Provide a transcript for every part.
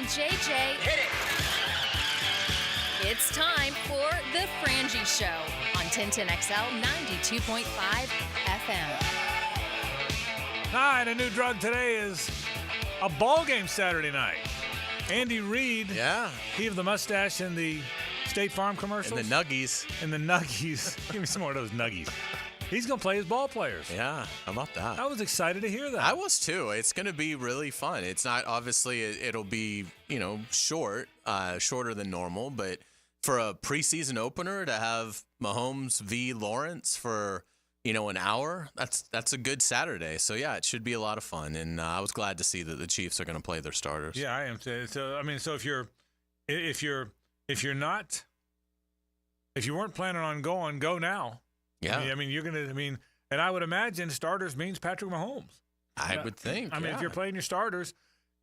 JJ. Hit it! It's time for the Frangie Show on 1010XL 92.5 FM. Hi, and a new drug today is a ball game Saturday night. Andy Reid, he of the mustache in the State Farm commercials. And the Nuggies. Give me some more of those Nuggies. He's going to play his ball players. Yeah, how about that? I was excited to hear that. I was too. It's going to be really fun. It's not, obviously, it'll be, shorter than normal, but for a preseason opener to have Mahomes v. Lawrence for, an hour, that's a good Saturday. So, yeah, it should be a lot of fun. And I was glad to see that the Chiefs are going to play their starters. Yeah, I am too. So if you weren't planning on going, go now. Yeah. And I would imagine starters means Patrick Mahomes. I would think. If you're playing your starters,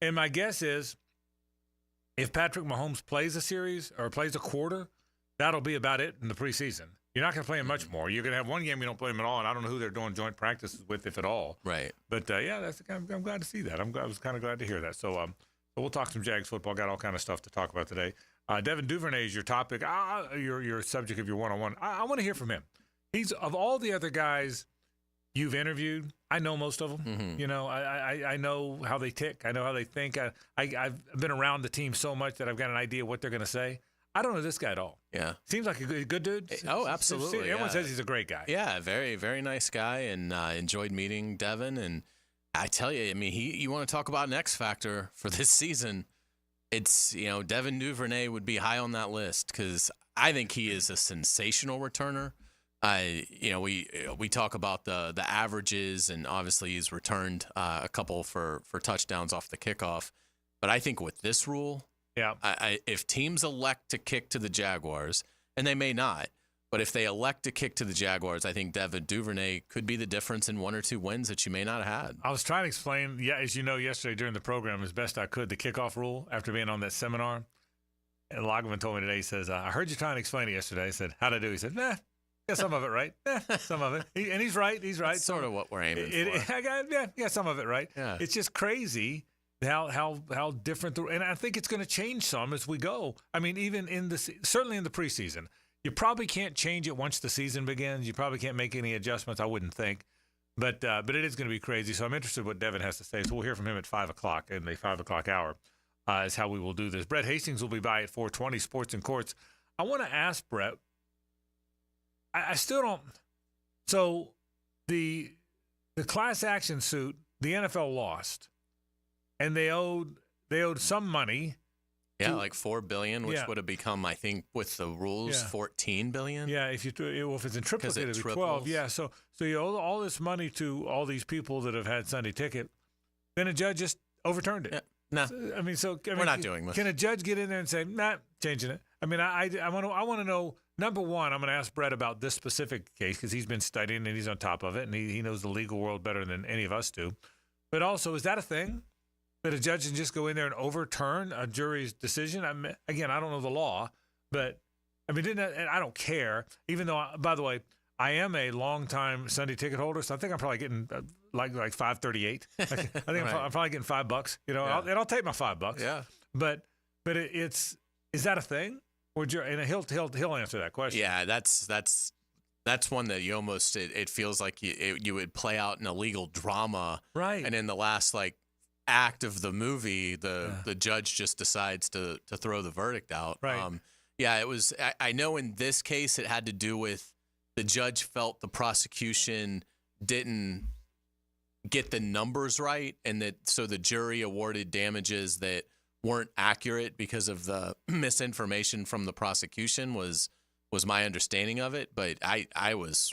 and my guess is if Patrick Mahomes plays a series or plays a quarter, that'll be about it in the preseason. You're not going to play him much more. You're going to have one game you don't play him at all, and I don't know who they're doing joint practices with, if at all. Right. But, I'm glad to see that. I was kind of glad to hear that. So we'll talk some Jags football. Got all kind of stuff to talk about today. Devin Duvernay is your topic, your subject of your one-on-one. I want to hear from him. He's, of all the other guys you've interviewed, I know most of them. Mm-hmm. I know how they tick. I know how they think. I've been around the team so much that I've got an idea what they're going to say. I don't know this guy at all. Yeah. Seems like a good dude. Oh, absolutely. Everyone says he's a great guy. Yeah, very, very nice guy, and enjoyed meeting Devin. And I tell you, you want to talk about an X factor for this season, it's, Devin Duvernay would be high on that list because I think he is a sensational returner. We talk about the averages, and obviously he's returned a couple for touchdowns off the kickoff. But I think with this rule, if teams elect to kick to the Jaguars, and they may not, but if they elect to kick to the Jaguars, I think Devin Duvernay could be the difference in one or two wins that you may not have had. I was trying to explain, as you know, yesterday during the program as best I could, the kickoff rule after being on that seminar. And Logman told me today, he says, I heard you trying to explain it yesterday. I said, how'd I do? He said, nah. Yeah, some of it right. Some of it. And he's right. He's right. That's sort of what we're aiming for. Some of it right. Yeah. It's just crazy how different. And I think it's going to change some as we go. Even certainly in the preseason. You probably can't change it once the season begins. You probably can't make any adjustments, I wouldn't think. But it is going to be crazy. So I'm interested in what Devin has to say. So we'll hear from him at 5 o'clock in the 5 o'clock hour is how we will do this. Brett Hastings will be by at 4:20, Sports and Courts. I want to ask Brett, I still don't. So the class action suit, the NFL lost, and they owed some money. Yeah, like $4 billion, which would have become, I think, with the rules, $14 billion. Yeah, if it's in triplicate, it'd be 12. Yeah, so you owe all this money to all these people that have had Sunday ticket. Then a judge just overturned it. Yeah. No, we're not doing this. Can a judge get in there and say, nah, changing it? I want to know. Number one, I'm going to ask Brett about this specific case because he's been studying and he's on top of it, and he knows the legal world better than any of us do. But also, is that a thing that a judge can just go in there and overturn a jury's decision? Again, I don't know the law, but I don't care. Even though, by the way, I am a long-time Sunday ticket holder, so I think I'm probably getting like $5.38. I think I'm probably getting $5. And I'll take my $5. Yeah. But is that a thing? And he'll answer that question. Yeah, that's one that you almost it feels like you would play out in a legal drama, right? And in the last act of the movie, the judge just decides to throw the verdict out. Right. It was. I know in this case it had to do with the judge felt the prosecution didn't get the numbers right, and so the jury awarded damages that weren't accurate because of the misinformation from the prosecution was my understanding of it. But I was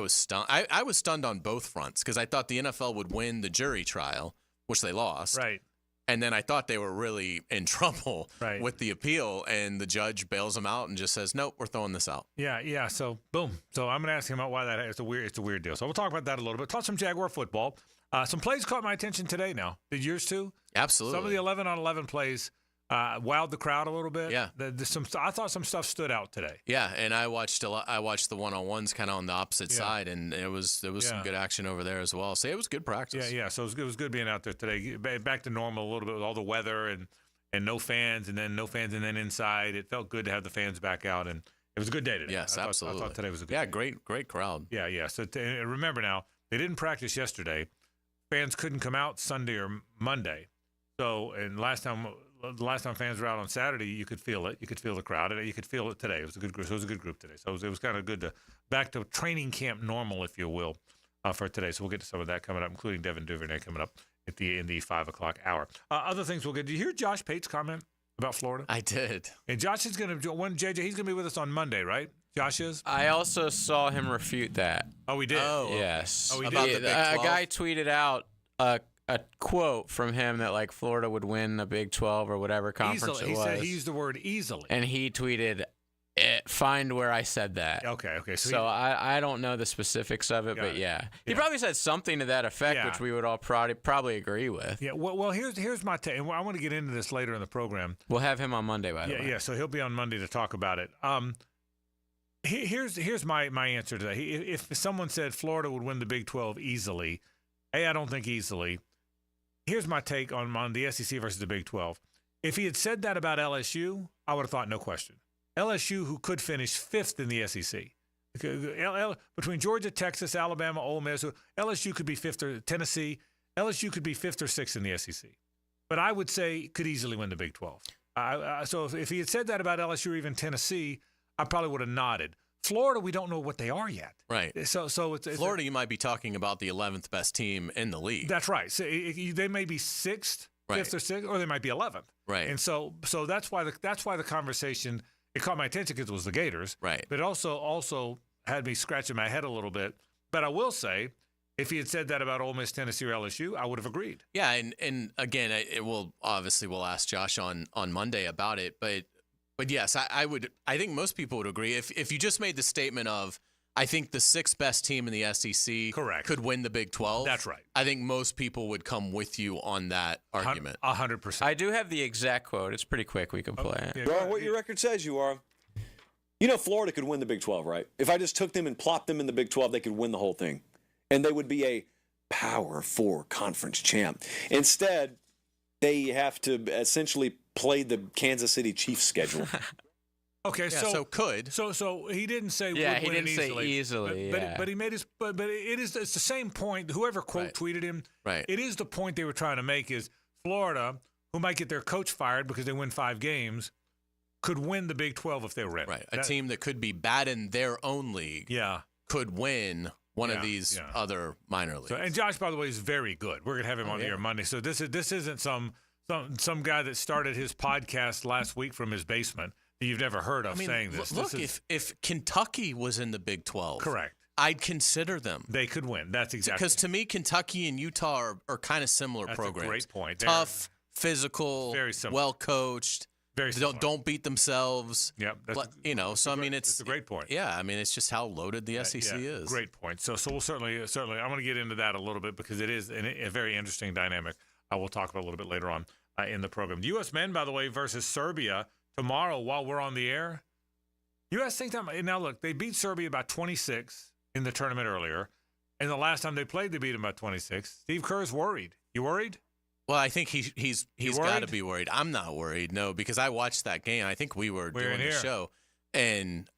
stunned. I was stunned on both fronts because I thought the NFL would win the jury trial, which they lost. Right. And then I thought they were really in trouble right. with the appeal, and the judge bails them out and just says, nope, we're throwing this out. Yeah. So, boom. So I'm going to ask him about why that is. It's a weird deal. So we'll talk about that a little bit. Talk some Jaguar football. Some plays caught my attention today now. Did yours too? Absolutely. Some of the 11-on-11 plays wowed the crowd a little bit. Yeah. I thought some stuff stood out today. Yeah, and I watched the one-on-ones kind of on the opposite side, and there was some good action over there as well. So it was good practice. Yeah. So it was good being out there today. Back to normal a little bit with all the weather and and no fans, and then inside. It felt good to have the fans back out, and it was a good day today. Yes, absolutely. I thought today was a good day. Great crowd. Yeah. So remember now, they didn't practice yesterday. Fans couldn't come out Sunday or Monday. So, and the last time fans were out on Saturday, you could feel it. You could feel the crowd. You could feel it today. It was a good group. So it was a good group today. So it was kind of good to back to training camp normal, if you will, for today. So we'll get to some of that coming up, including Devin Duvernay coming up in the 5 o'clock hour. Other things we'll get. Did you hear Josh Pate's comment about Florida? I did. And Josh is going to JJ. He's going to be with us on Monday, right? Josh is. I also saw him refute that. Oh, we did. Oh, Yes. Oh, he about did. the Big 12? A guy tweeted out a quote from him that like Florida would win the Big 12 or whatever conference Easily. it was. He used the word easily. And he tweeted, "Find where I said that." Okay. So I don't know the specifics of it, Got but it. yeah. He Yeah. probably said something to that effect, Yeah. which we would all probably agree with. Yeah. Well, here's my take. And I want to get into this later in the program. We'll have him on Monday, by the way. Yeah. So he'll be on Monday to talk about it. Here's my answer to that. If someone said Florida would win the Big 12 easily, I don't think easily. Here's my take on the SEC versus the Big 12. If he had said that about LSU, I would have thought no question. LSU, who could finish 5th in the SEC. Between Georgia, Texas, Alabama, Ole Miss, LSU could be 5th, or Tennessee. LSU could be 5th or 6th in the SEC. But I would say could easily win the Big 12. So if he had said that about LSU or even Tennessee, I probably would have nodded. Florida, we don't know what they are yet. Right. So it's Florida, you might be talking about the 11th best team in the league. That's right. So they may be 6th, 5th or 6th, or they might be 11th. Right. And so that's why the conversation, it caught my attention because it was the Gators. Right. But it also had me scratching my head a little bit. But I will say, if he had said that about Ole Miss, Tennessee, or LSU, I would have agreed. Yeah, and again, we'll ask Josh on Monday about it, but yes, I think most people would agree if you just made the statement of I think the 6th best team in the SEC Correct. could win the Big 12. That's right. I think most people would come with you on that argument. 100%. I do have the exact quote. It's pretty quick. We can play it. Yeah, You are what your record says you are. You know Florida could win the Big 12, right? If I just took them and plopped them in the Big 12, they could win the whole thing. And they would be a Power 4 conference champ. Instead, they have to essentially play the Kansas City Chiefs schedule. Okay, Yeah, so could. So he didn't say Yeah, would he win didn't say easily, but, yeah. but he made his but it's the same point. Whoever quote Right. tweeted him, Right. It is the point they were trying to make is Florida, who might get their coach fired because they win 5 games, could win the Big 12 if they were in. Right. A team that could be bad in their own league Yeah. could win one Yeah, of these yeah. other minor leagues. So, and Josh, by the way, is very good. We're gonna have him on the yeah. air Monday. So this isn't some guy that started his podcast last week from his basement that you've never heard of saying this. Look, This is if Kentucky was in the Big 12, correct. I'd consider them. They could win. That's exactly Because to me, Kentucky and Utah are kind of similar That's programs. a great point. Tough, physical, Very similar. well coached. very similar. Don't beat themselves. Yep. So I mean, it's a great point. Yeah, I mean, it's just how loaded the SEC is. Great point. So we'll certainly, I'm going to get into that a little bit because it is a very interesting dynamic. We'll talk about a little bit later on in the program. The U.S. men, by the way, versus Serbia tomorrow while we're on the air. U.S. think that now look, they beat Serbia by 26 in the tournament earlier, and the last time they played, they beat them by 26. Steve Kerr's worried. You worried? Well, I think he's got to worried? be worried. I'm not worried, no, because I watched that game. I think we were doing the here. show, and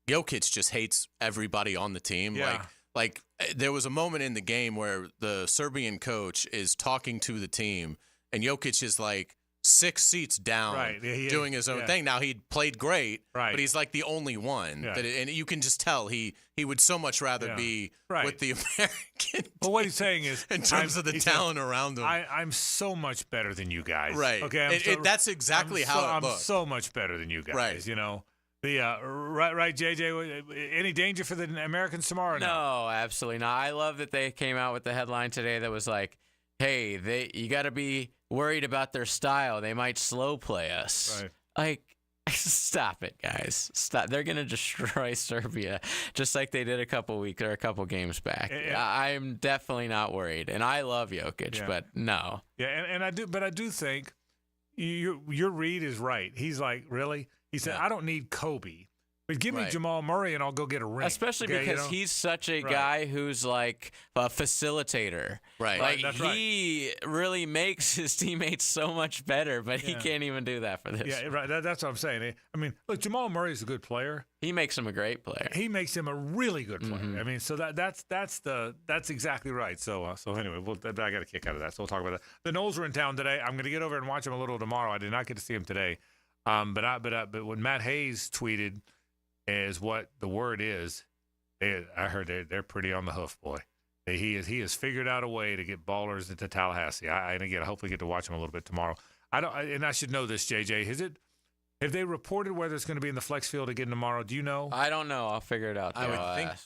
Jokic just hates everybody on the team. Yeah. Like there was a moment in the game where the Serbian coach is talking to the team, and Jokic is like 6 seats down, Right. Yeah, doing his own thing. Now he played great, Right. but he's like the only one Yeah. and you can just tell he would so much rather be Right. with the American. Well, what he's saying is, in terms of the he said, talent around him, I'm so much better than you guys. right? Okay. That's exactly how it I'm looked. so much better than you guys. Right. You know. The right, JJ. Any danger for the Americans tomorrow? No, absolutely not. I love that they came out with the headline today that was like, "Hey, you got to be worried about their style. They might slow play us." Right. Like, stop it, guys. Stop. They're gonna destroy Serbia just like they did a couple games back. I'm definitely not worried, and I love Jokic, but no. Yeah, and I do think your read is right. He's like, really? He said, I don't need Kobe But give me Jamal Murray and I'll go get a ring. Especially because he's such a guy who's like a facilitator. Right. Like That's he really makes his teammates so much better, but he can't even do that for this. Yeah, right. That's what I'm saying. I mean, look, Jamal Murray's a good player. He makes him a great player. He makes him a really good player. I mean, so that's exactly right. So anyway, I got a kick out of that. So we'll talk about that. The Knowles are in town today. I'm going to get over and watch them a little tomorrow. I did not get to see him today. But when Matt Hays tweeted is what the word is, I heard they're pretty on the hoof, boy. He has figured out a way to get ballers into Tallahassee. And again, I hopefully get to watch him a little bit tomorrow. I should know this, JJ. Have they reported whether it's going to be in the flex field again tomorrow? Do you know? I don't know. I'll figure it out. I would think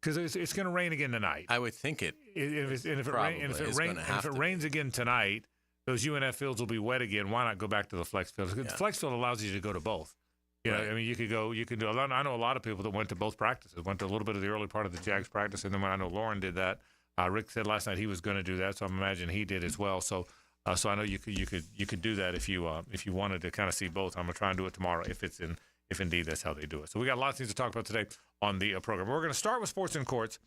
because it's going to rain again tonight. I would think it. If it rains again tonight, those UNF fields will be wet again. Why not go back to the flex field? The flex field allows you to go to both. You know, I mean, you can do a lot. I know a lot of people that went to both practices, went to a little bit of the early part of the Jags practice, and then when I know Lauren did that, Rick said last night he was going to do that, so I imagine he did as well. So I know you could do that if you wanted to kind of see both. I'm gonna try and do it tomorrow if indeed that's how they do it. So we got lots of things to talk about today on the program. We're going to start with sports and courts.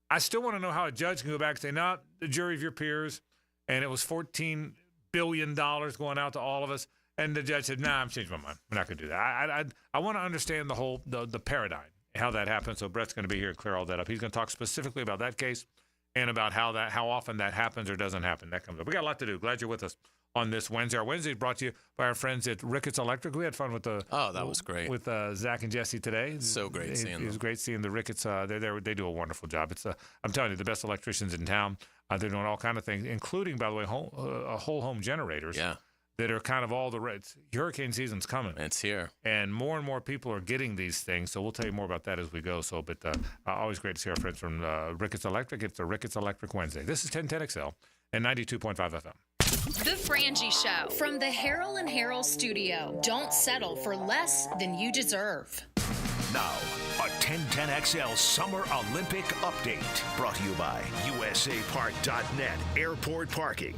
I still want to know how a judge can go back and say, "No, the jury of your peers," and it was $14 billion going out to all of us. And the judge said, "Nah, I'm changing my mind. We're not going to do that." I want to understand the whole the paradigm, how that happens. So Brett's going to be here to clear all that up. He's going to talk specifically about that case and about how often that happens or doesn't happen. That comes up. We got a lot to do. Glad you're with us on this Wednesday. Our Wednesday is brought to you by our friends at Ricketts Electric. We had fun with that was great with Zach and Jesse today. So great seeing them. It was great seeing the Ricketts. They do a wonderful job. It's I'm telling you, the best electricians in town. They're doing all kind of things, including, by the way, whole home generators. Yeah. That are kind of all the reds. Hurricane season's coming. It's here. And more people are getting these things. So we'll tell you more about that as we go. So, but always great to see our friends from Ricketts Electric. It's the Ricketts Electric Wednesday. This is 1010XL and 92.5 FM. The Frangie Show from the Harrell and Harrell studio. Don't settle for less than you deserve. Now, a 1010XL Summer Olympic Update brought to you by USAPark.net Airport Parking.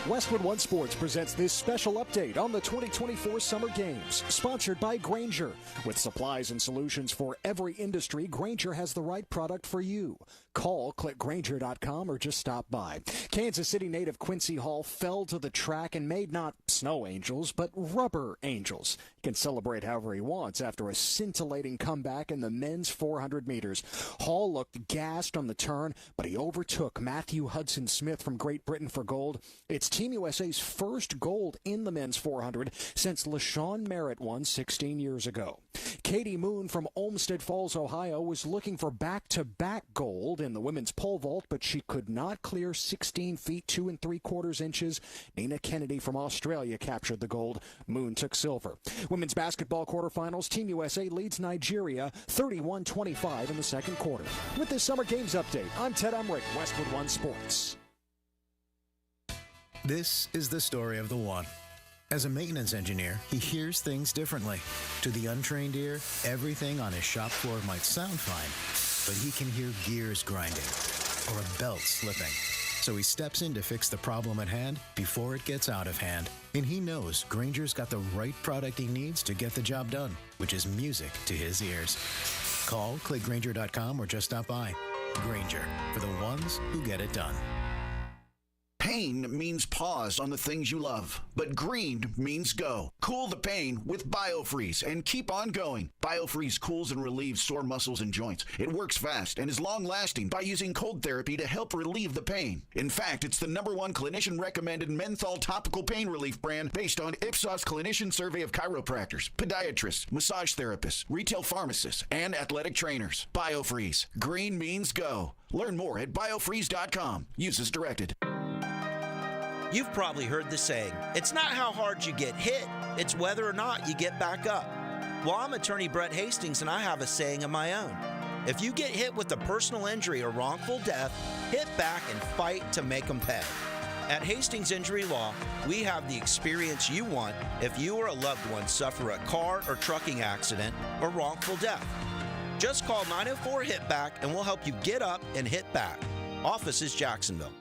Westwood One Sports presents this special update on the 2024 Summer Games, sponsored by Grainger. With supplies and solutions for every industry, Grainger has the right product for you. Call, click Grainger.com, or just stop by. Kansas City native Quincy Hall fell to the track and made not snow angels, but rubber angels. He can celebrate however he wants after a scintillating comeback in the men's 400 meters. Hall looked gassed on the turn, but he overtook Matthew Hudson-Smith from Great Britain for gold. It's Team USA's first gold in the men's 400 since LaShawn Merritt won 16 years ago. Katie Moon from Olmsted Falls, Ohio, was looking for back-to-back gold in the women's pole vault, but she could not clear 16 feet 2 3/4 inches. Nina Kennedy from Australia captured the gold. Moon took silver. Women's basketball quarterfinals, Team USA leads Nigeria 31-25 in the second quarter. With this Summer Games update, I'm Ted Emmerich, Westwood One Sports. This is the story of the one. As a maintenance engineer, he hears things differently. To the untrained ear, everything on his shop floor might sound fine, but he can hear gears grinding or a belt slipping. So he steps in to fix the problem at hand before it gets out of hand. And he knows Grainger's got the right product he needs to get the job done, which is music to his ears. Call, click Grainger.com, or just stop by. Grainger, for the ones who get it done. Pain means pause on the things you love, but green means go. Cool the pain with BioFreeze and keep on going. BioFreeze cools and relieves sore muscles and joints. It works fast and is long-lasting by using cold therapy to help relieve the pain. In fact, it's the #1 clinician-recommended menthol topical pain relief brand based on Ipsos clinician survey of chiropractors, podiatrists, massage therapists, retail pharmacists, and athletic trainers. BioFreeze. Green means go. Learn more at biofreeze.com. Use as directed. You've probably heard the saying, it's not how hard you get hit, it's whether or not you get back up. Well, I'm attorney Brett Hastings, and I have a saying of my own. If you get hit with a personal injury or wrongful death, hit back and fight to make them pay. At Hastings Injury Law, we have the experience you want if you or a loved one suffer a car or trucking accident or wrongful death. Just call 904-HIT-BACK and we'll help you get up and hit back. Office is Jacksonville.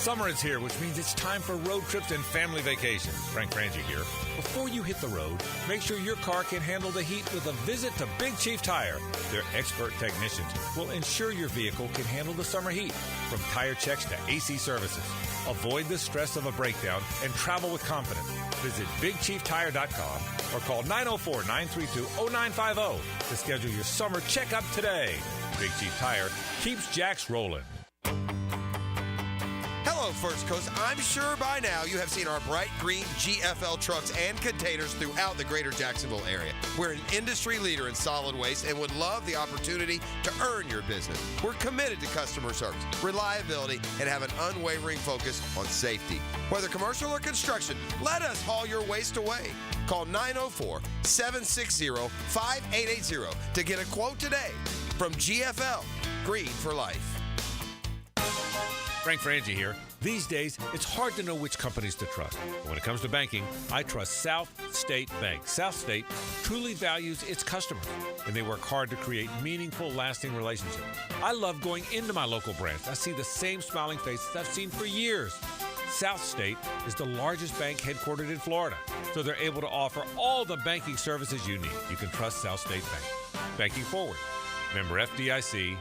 Summer is here, which means it's time for road trips and family vacations. Frank Frangie here. Before you hit the road, make sure your car can handle the heat with a visit to Big Chief Tire. Their expert technicians will ensure your vehicle can handle the summer heat, from tire checks to AC services. Avoid the stress of a breakdown and travel with confidence. Visit BigChiefTire.com or call 904-932-0950 to schedule your summer checkup today. Big Chief Tire keeps Jacks rolling. Hello, First Coast. I'm sure by now you have seen our bright green GFL trucks and containers throughout the greater Jacksonville area. We're an industry leader in solid waste and would love the opportunity to earn your business. We're committed to customer service, reliability, and have an unwavering focus on safety. Whether commercial or construction, let us haul your waste away. Call 904-760-5880 to get a quote today. From GFL, Green for Life. Frank Frangie here. These days, it's hard to know which companies to trust. But when it comes to banking, I trust South State Bank. South State truly values its customers, and they work hard to create meaningful, lasting relationships. I love going into my local branch. I see the same smiling faces I've seen for years. South State is the largest bank headquartered in Florida, so they're able to offer all the banking services you need. You can trust South State Bank. Banking forward. Member FDIC,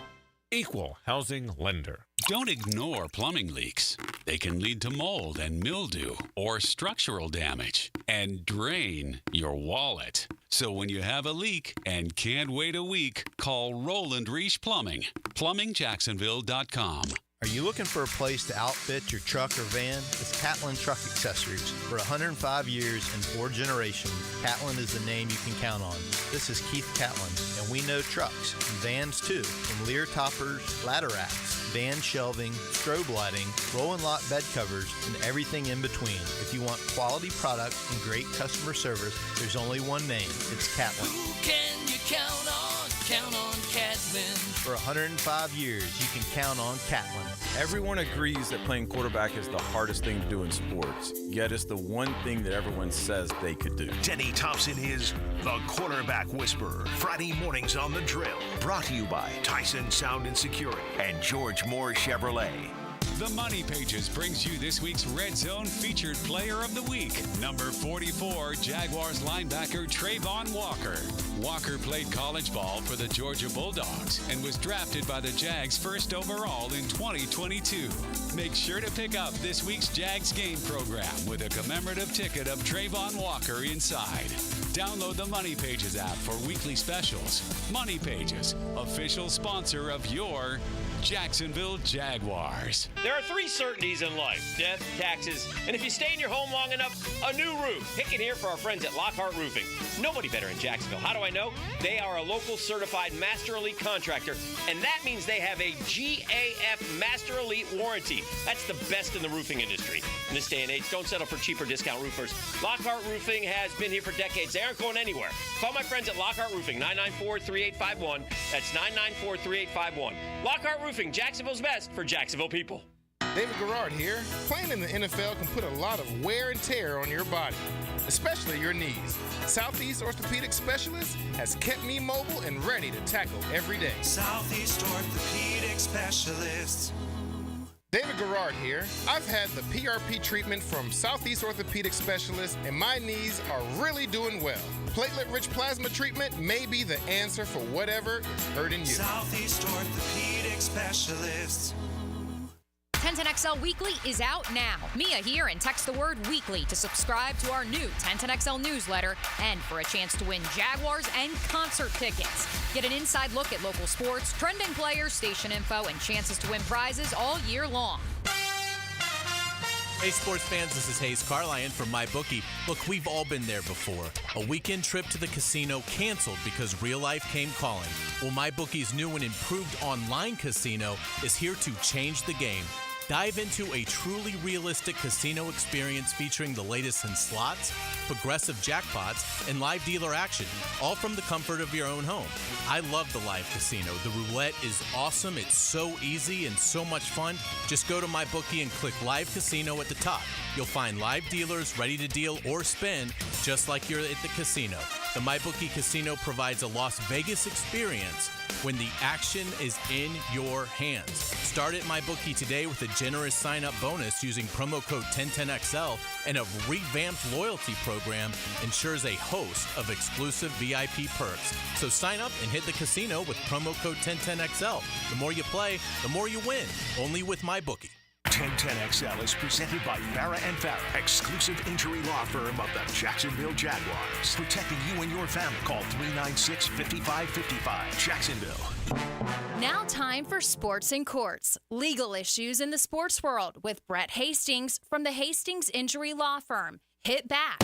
equal housing lender. Don't ignore plumbing leaks. They can lead to mold and mildew or structural damage and drain your wallet. So when you have a leak and can't wait a week, call Roland Reich Plumbing. PlumbingJacksonville.com. Are you looking for a place to outfit your truck or van? It's Catlin Truck Accessories. For 105 years and 4 generations, Catlin is the name you can count on. This is Keith Catlin, and we know trucks and vans too, from Lear toppers, ladder racks, van shelving, strobe lighting, roll and lock bed covers, and everything in between. If you want quality product and great customer service, there's only one name. It's Catlin. Who can you count on? Count on Catlin. For 105 years, you can count on Catlin. Everyone agrees that playing quarterback is the hardest thing to do in sports, yet it's the one thing that everyone says they could do. Denny Thompson is the Quarterback Whisperer. Friday mornings on The Drill. Brought to you by Tyson Sound and Security and George Moore Chevrolet. The Money Pages brings you this week's Red Zone Featured Player of the Week. Number 44, Jaguars linebacker Trayvon Walker. Walker played college ball for the Georgia Bulldogs and was drafted by the Jags first overall in 2022. Make sure to pick up this week's Jags game program with a commemorative ticket of Trayvon Walker inside. Download the Money Pages app for weekly specials. Money Pages, official sponsor of your Jacksonville Jaguars. There are 3 certainties in life: death, taxes, and if you stay in your home long enough, a new roof. Pick it here for our friends at Lockhart Roofing. Nobody better in Jacksonville. How do I know? They are a local certified Master Elite contractor, and that means they have a GAF Master Elite warranty. That's the best in the roofing industry. In this day and age, don't settle for cheaper discount roofers. Lockhart Roofing has been here for decades. They aren't going anywhere. Call my friends at Lockhart Roofing, 994-3851. That's 994-3851. Lockhart Roofing, Jacksonville's best for Jacksonville people. David Garrard here. Playing in the NFL can put a lot of wear and tear on your body, especially your knees. Southeast Orthopedic Specialist has kept me mobile and ready to tackle every day. Southeast Orthopedic Specialists. David Garrard here. I've had the PRP treatment from Southeast Orthopedic Specialists, and my knees are really doing well. Platelet-rich plasma treatment may be the answer for whatever is hurting you. Southeast Orthopedic Specialists. 1010XL Weekly is out now. Mia here, and text the word weekly to subscribe to our new 1010XL newsletter and for a chance to win Jaguars and concert tickets. Get an inside look at local sports, trending players, station info, and chances to win prizes all year long. Hey, sports fans, this is Hays Carlyon from MyBookie. Look, we've all been there before. A weekend trip to the casino canceled because real life came calling. Well, MyBookie's new and improved online casino is here to change the game. Dive into a truly realistic casino experience featuring the latest in slots, progressive jackpots, and live dealer action, all from the comfort of your own home. I love the live casino. The roulette is awesome. It's so easy and so much fun. Just go to MyBookie and click Live Casino at the top. You'll find live dealers ready to deal or spin just like you're at the casino. The MyBookie Casino provides a Las Vegas experience when the action is in your hands. Start at MyBookie today with a generous sign-up bonus using promo code 1010XL, and a revamped loyalty program ensures a host of exclusive VIP perks. So sign up and hit the casino with promo code 1010XL. The more you play, the more you win. Only with MyBookie. 1010XL is presented by Farah & Farah, exclusive injury law firm of the Jacksonville Jaguars. Protecting you and your family. Call 396-5555. Jacksonville. Now time for Sports in Courts, legal issues in the sports world with Brett Hastings from the Hastings Injury Law Firm. Hit back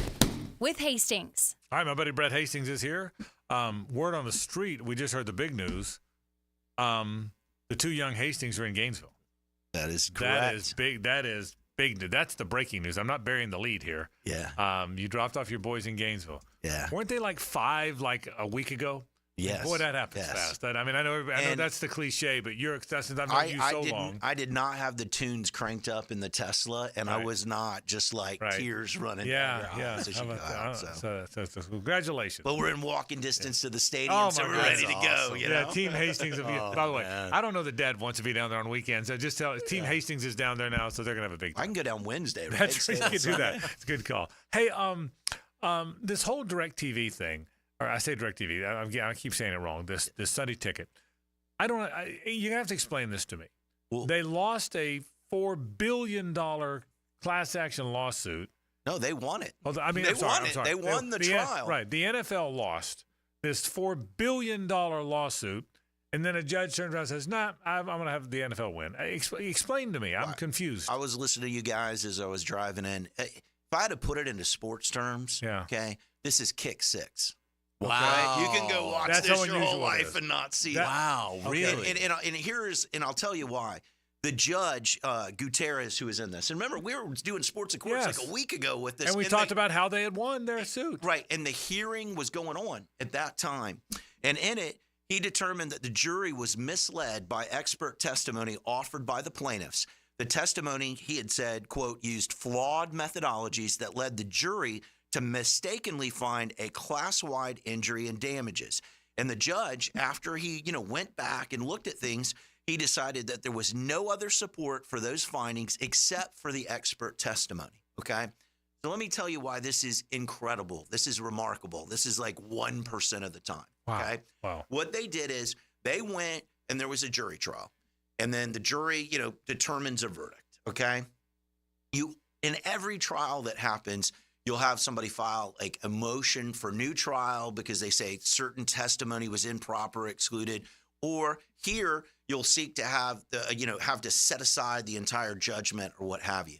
with Hastings. Hi, my buddy Brett Hastings is here. Word on the street, we just heard the big news. The two young Hastings are in Gainesville. That is correct. That is big. That's the breaking news. I'm not burying the lead here. Yeah. You dropped off your boys in Gainesville. Yeah. Weren't they like 5 like a week ago? Yes. Boy, that happens fast. I know that's the cliche, but since I've known you so long. I did not have the tunes cranked up in the Tesla, and I was not just like tears running down your eyes as you got out. So congratulations. But we're in walking distance to the stadium, so we're ready to go. You know? Team Hastings. By the way, I don't know that Dad wants to be down there on weekends. So just tell Team Hastings is down there now, so they're gonna have a big time. I can go down Wednesday. Right? That's right. You can do that. It's a good call. Hey, this whole DirecTV thing. Or I say DirecTV. I keep saying it wrong. This Sunday Ticket. You're gonna have to explain this to me. Well, they lost a $4 billion class action lawsuit. No, they won it. Well, I mean, they I'm sorry, won I'm it. sorry. They won the trial. Right. The NFL lost this $4 billion lawsuit, and then a judge turns around and says, "Nah, I'm going to have the NFL win." Explain to me. I'm confused. I was listening to you guys as I was driving in. If I had to put it into sports terms, okay, this is kick 6. Wow. Okay? You can go watch this your whole life and not see that. Wow, really? And I'll tell you why. The judge, Gutierrez, who was in this, and remember, we were doing Sports in Courts like a week ago with this. And we talked about how they had won their suit. Right, and the hearing was going on at that time. And in it, he determined that the jury was misled by expert testimony offered by the plaintiffs. The testimony, he had said, quote, used flawed methodologies that led the jury to mistakenly find a class-wide injury and damages. And the judge, after he, went back and looked at things, he decided that there was no other support for those findings except for the expert testimony, okay? So let me tell you why this is incredible. This is remarkable. This is like 1% of the time, okay? Wow. What they did is they went and there was a jury trial. And then the jury, determines a verdict, okay? In every trial that happens, you'll have somebody file like a motion for new trial because they say certain testimony was improper, excluded, or here you'll seek to have have to set aside the entire judgment or what have you.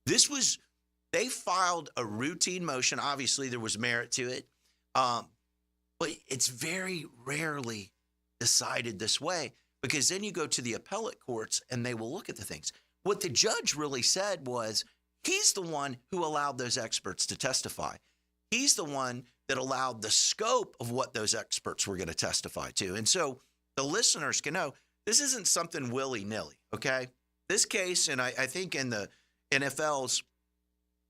They filed a routine motion. Obviously, there was merit to it, but it's very rarely decided this way because then you go to the appellate courts and they will look at the things. What the judge really said was, he's the one who allowed those experts to testify. He's the one that allowed the scope of what those experts were going to testify to. And so the listeners can know this isn't something willy-nilly, okay? This case, and I think in the NFL's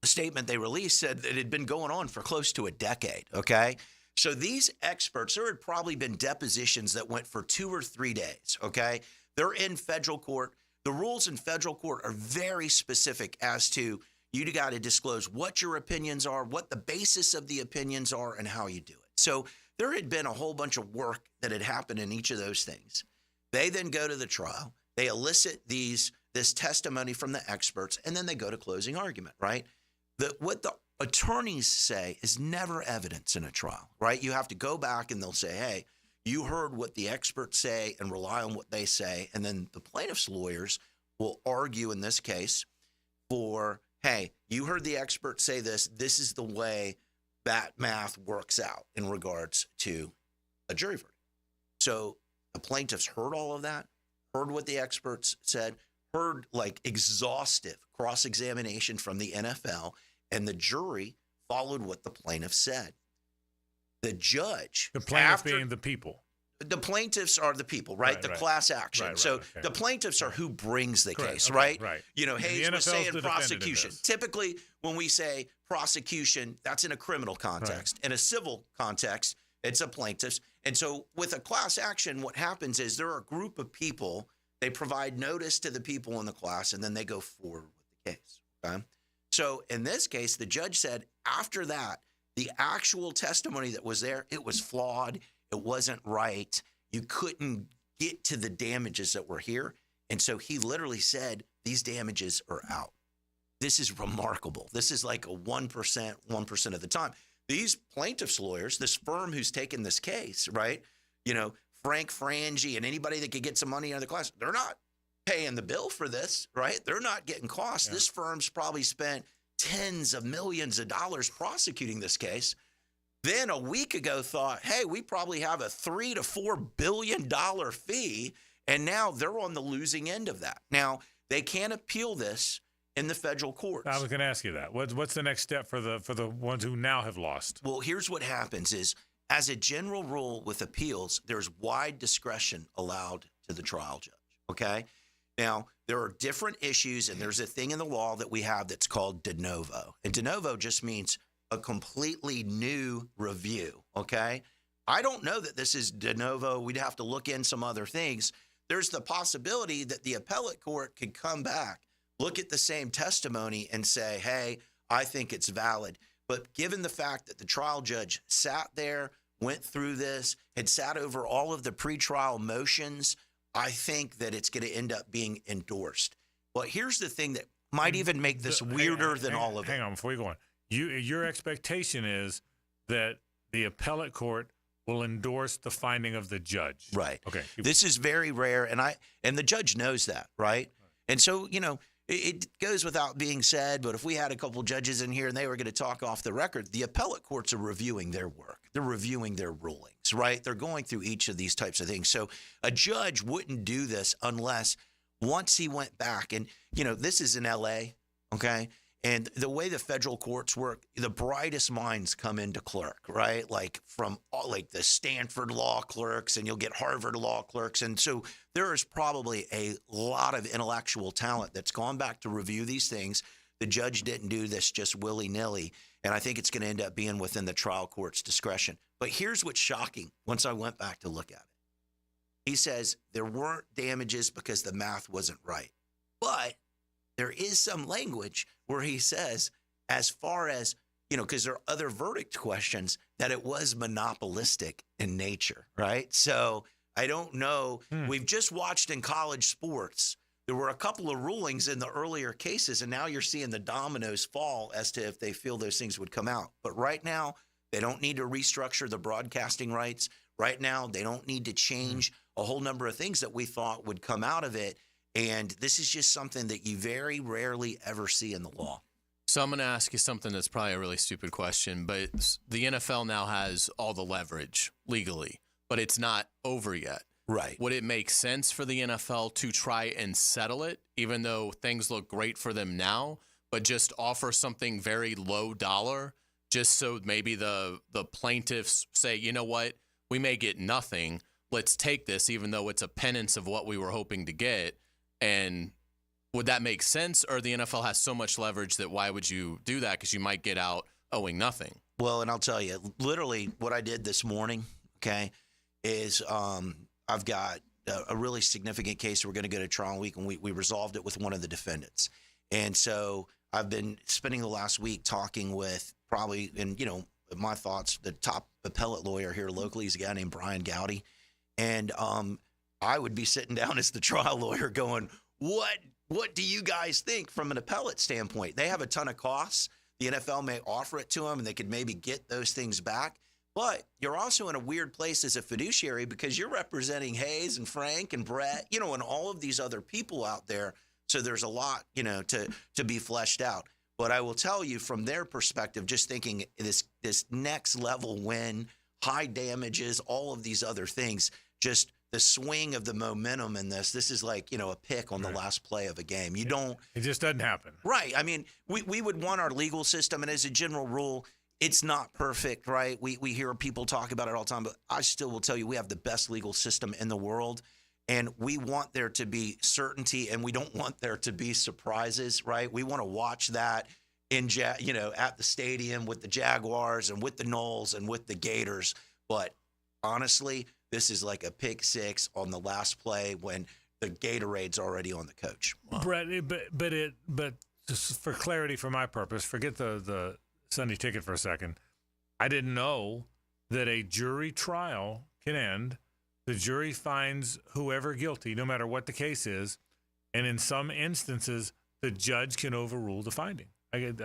statement they released, said that it had been going on for close to a decade, okay? So these experts, there had probably been depositions that went for 2 or 3 days, okay? They're in federal court. The rules in federal court are very specific as to you got to disclose what your opinions are, what the basis of the opinions are, and how you do it. So there had been a whole bunch of work that had happened in each of those things. They then go to the trial. They elicit this testimony from the experts, and then they go to closing argument, right? What the attorneys say is never evidence in a trial, right? You have to go back and they'll say, hey, you heard what the experts say and rely on what they say. And then the plaintiff's lawyers will argue in this case for, hey, you heard the experts say this. This is the way that math works out in regards to a jury verdict. So the plaintiffs heard all of that, heard what the experts said, heard like exhaustive cross-examination from the NFL, and the jury followed what the plaintiff said. The judge, the plaintiff being the people, the plaintiffs are the people, right? The class action. So the plaintiffs are who brings the case, right? Right. You know, And Hays the was NFL's saying the defendant in prosecution. this. Typically, when we say prosecution, that's in a criminal context. In a civil context, it's a plaintiffs. And so with a class action, what happens is there are a group of people, they provide notice to the people in the class, and then they go forward with the case, okay? So in this case, the judge said after that, the actual testimony that was there, it was flawed. It wasn't right. You couldn't get to the damages that were here. And so he literally said, these damages are out. This is remarkable. This is like a 1% of the time. These plaintiffs' lawyers, this firm who's taken this case, right? You know, Frank Frangie and anybody that could get some money out of the class, they're not paying the bill for this, right? They're not getting costs. Yeah. This firm's probably spent tens of millions of dollars prosecuting this case. Then a week ago thought, hey, we probably have a $3 to $4 billion fee, and now they're on the losing end of that. Now, they can't appeal this in the federal courts. I was going to ask you that. What's the next step for the ones who now have lost? Well, here's what happens is, as a general rule with appeals, there's wide discretion allowed to the trial judge, okay? Now, there are different issues, and there's a thing in the law that we have that's called de novo. And de novo just means a completely new review, okay? I don't know that this is de novo. We'd have to look in some other things. There's the possibility that the appellate court could come back, look at the same testimony and say, hey, I think it's valid. But given the fact that the trial judge sat there, went through this, had sat over all of the pretrial motions, I think that it's going to end up being endorsed. But here's the thing that might even make this weirder than all of it. Hang on, before you go on. Your expectation is that the appellate court will endorse the finding of the judge. Right. Okay. This is very rare, and the judge knows that, right? And so, you know, it goes without being said, but if we had a couple judges in here and they were going to talk off the record, the appellate courts are reviewing their work. They're reviewing their rulings, right? They're going through each of these types of things. So a judge wouldn't do this unless once he went back, and, you know, this is in L.A., okay? And the way the federal courts work, the brightest minds come into clerk, right? Like from like the Stanford law clerks, and you'll get Harvard law clerks. And so there is probably a lot of intellectual talent that's gone back to review these things. The judge didn't do this just willy-nilly. And I think it's going to end up being within the trial court's discretion. But here's what's shocking once I went back to look at it. He says there weren't damages because the math wasn't right. But there is some language where he says, as far as, you know, because there are other verdict questions, that it was monopolistic in nature, right? So I don't know. We've just watched in college sports, there were a couple of rulings in the earlier cases, and now you're seeing the dominoes fall as to if they feel those things would come out. But right now, they don't need to restructure the broadcasting rights. Right now, they don't need to change a whole number of things that we thought would come out of it. And this is just something that you very rarely ever see in the law. So I'm going to ask you something that's probably a really stupid question, but the NFL now has all the leverage legally, but it's not over yet. Right. Would it make sense for the NFL to try and settle it, even though things look great for them now, but just offer something very low dollar, just so maybe the plaintiffs say, you know what, we may get nothing. Let's take this, even though it's a penance of what we were hoping to get. And would that make sense? Or the NFL has so much leverage that why would you do that? Because you might get out owing nothing. Well, and I'll tell you, literally what I did this morning, okay, is I've got a really significant case. We're going to go to trial week, and we resolved it with one of the defendants. And so I've been spending the last week talking with probably, and, you know, my thoughts, the top appellate lawyer here locally is a guy named Brian Gowdy. And I would be sitting down as the trial lawyer going, what do you guys think from an appellate standpoint? They have a ton of costs. The NFL may offer it to them, and they could maybe get those things back. But you're also in a weird place as a fiduciary because you're representing Hays and Frank and Brett, you know, and all of these other people out there. So there's a lot, you know, to be fleshed out. But I will tell you from their perspective, just thinking this next level win, high damages, all of these other things, just the swing of the momentum in this is like, you know, a pick on the last play of a game. You don't. It just doesn't happen. Right. I mean, we would want our legal system, and as a general rule, It's not perfect, right? We hear people talk about it all the time, but I still will tell you we have the best legal system in the world, and we want there to be certainty, and we don't want there to be surprises, right? We want to watch that at the stadium with the Jaguars and with the Knowles and with the Gators. But honestly, this is like a pick six on the last play when the Gatorade's already on the coach. Wow. Brett, but just for clarity, for my purpose, forget the Sunday ticket for a second. I didn't know that a jury trial can end. The jury finds whoever guilty, no matter what the case is, and in some instances, the judge can overrule the finding. I did